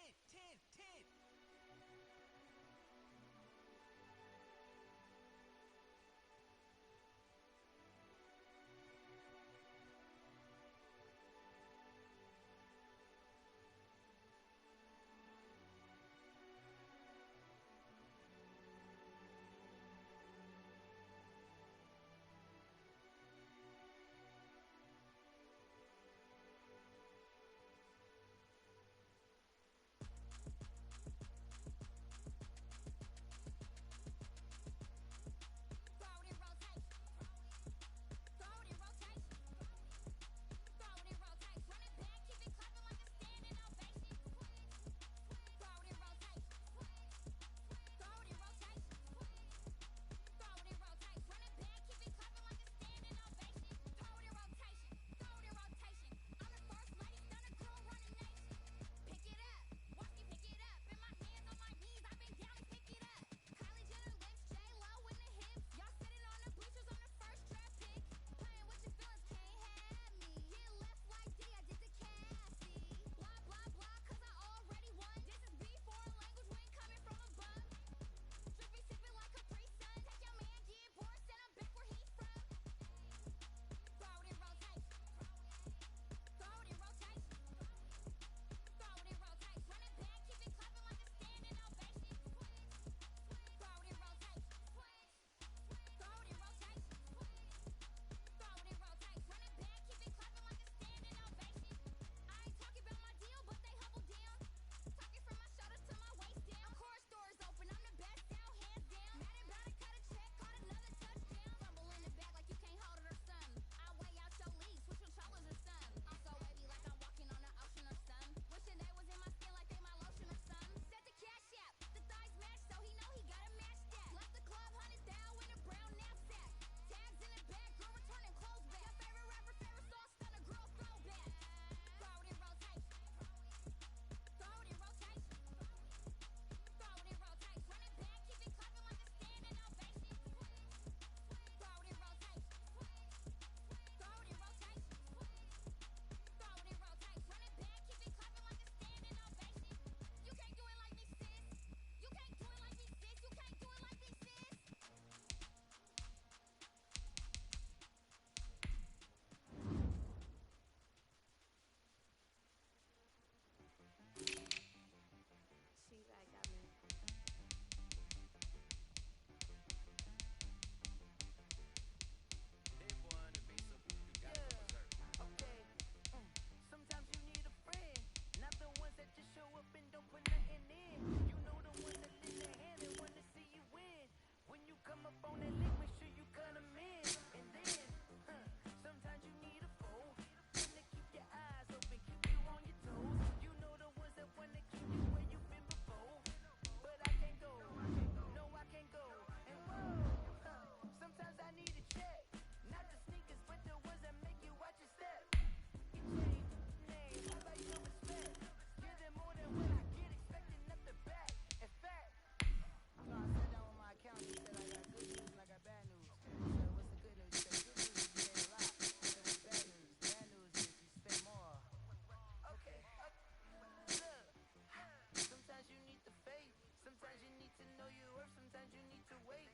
to wait.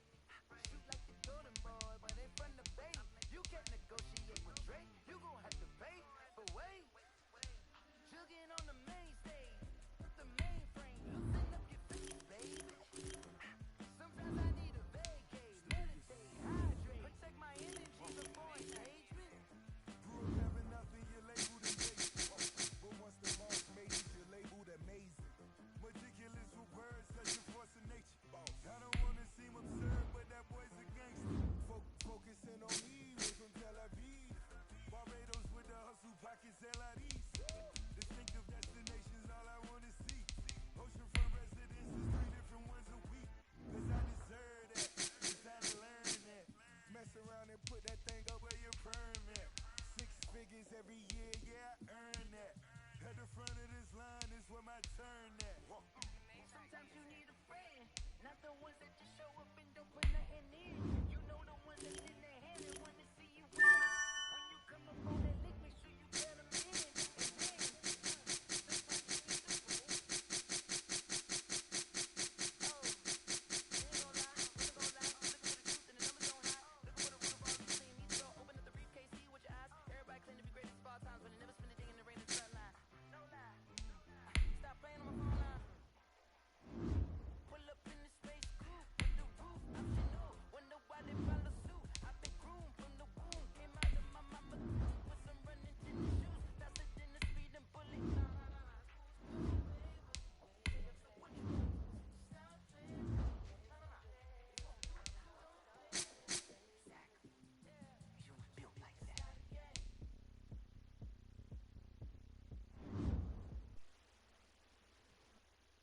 Shoot like the golden boy.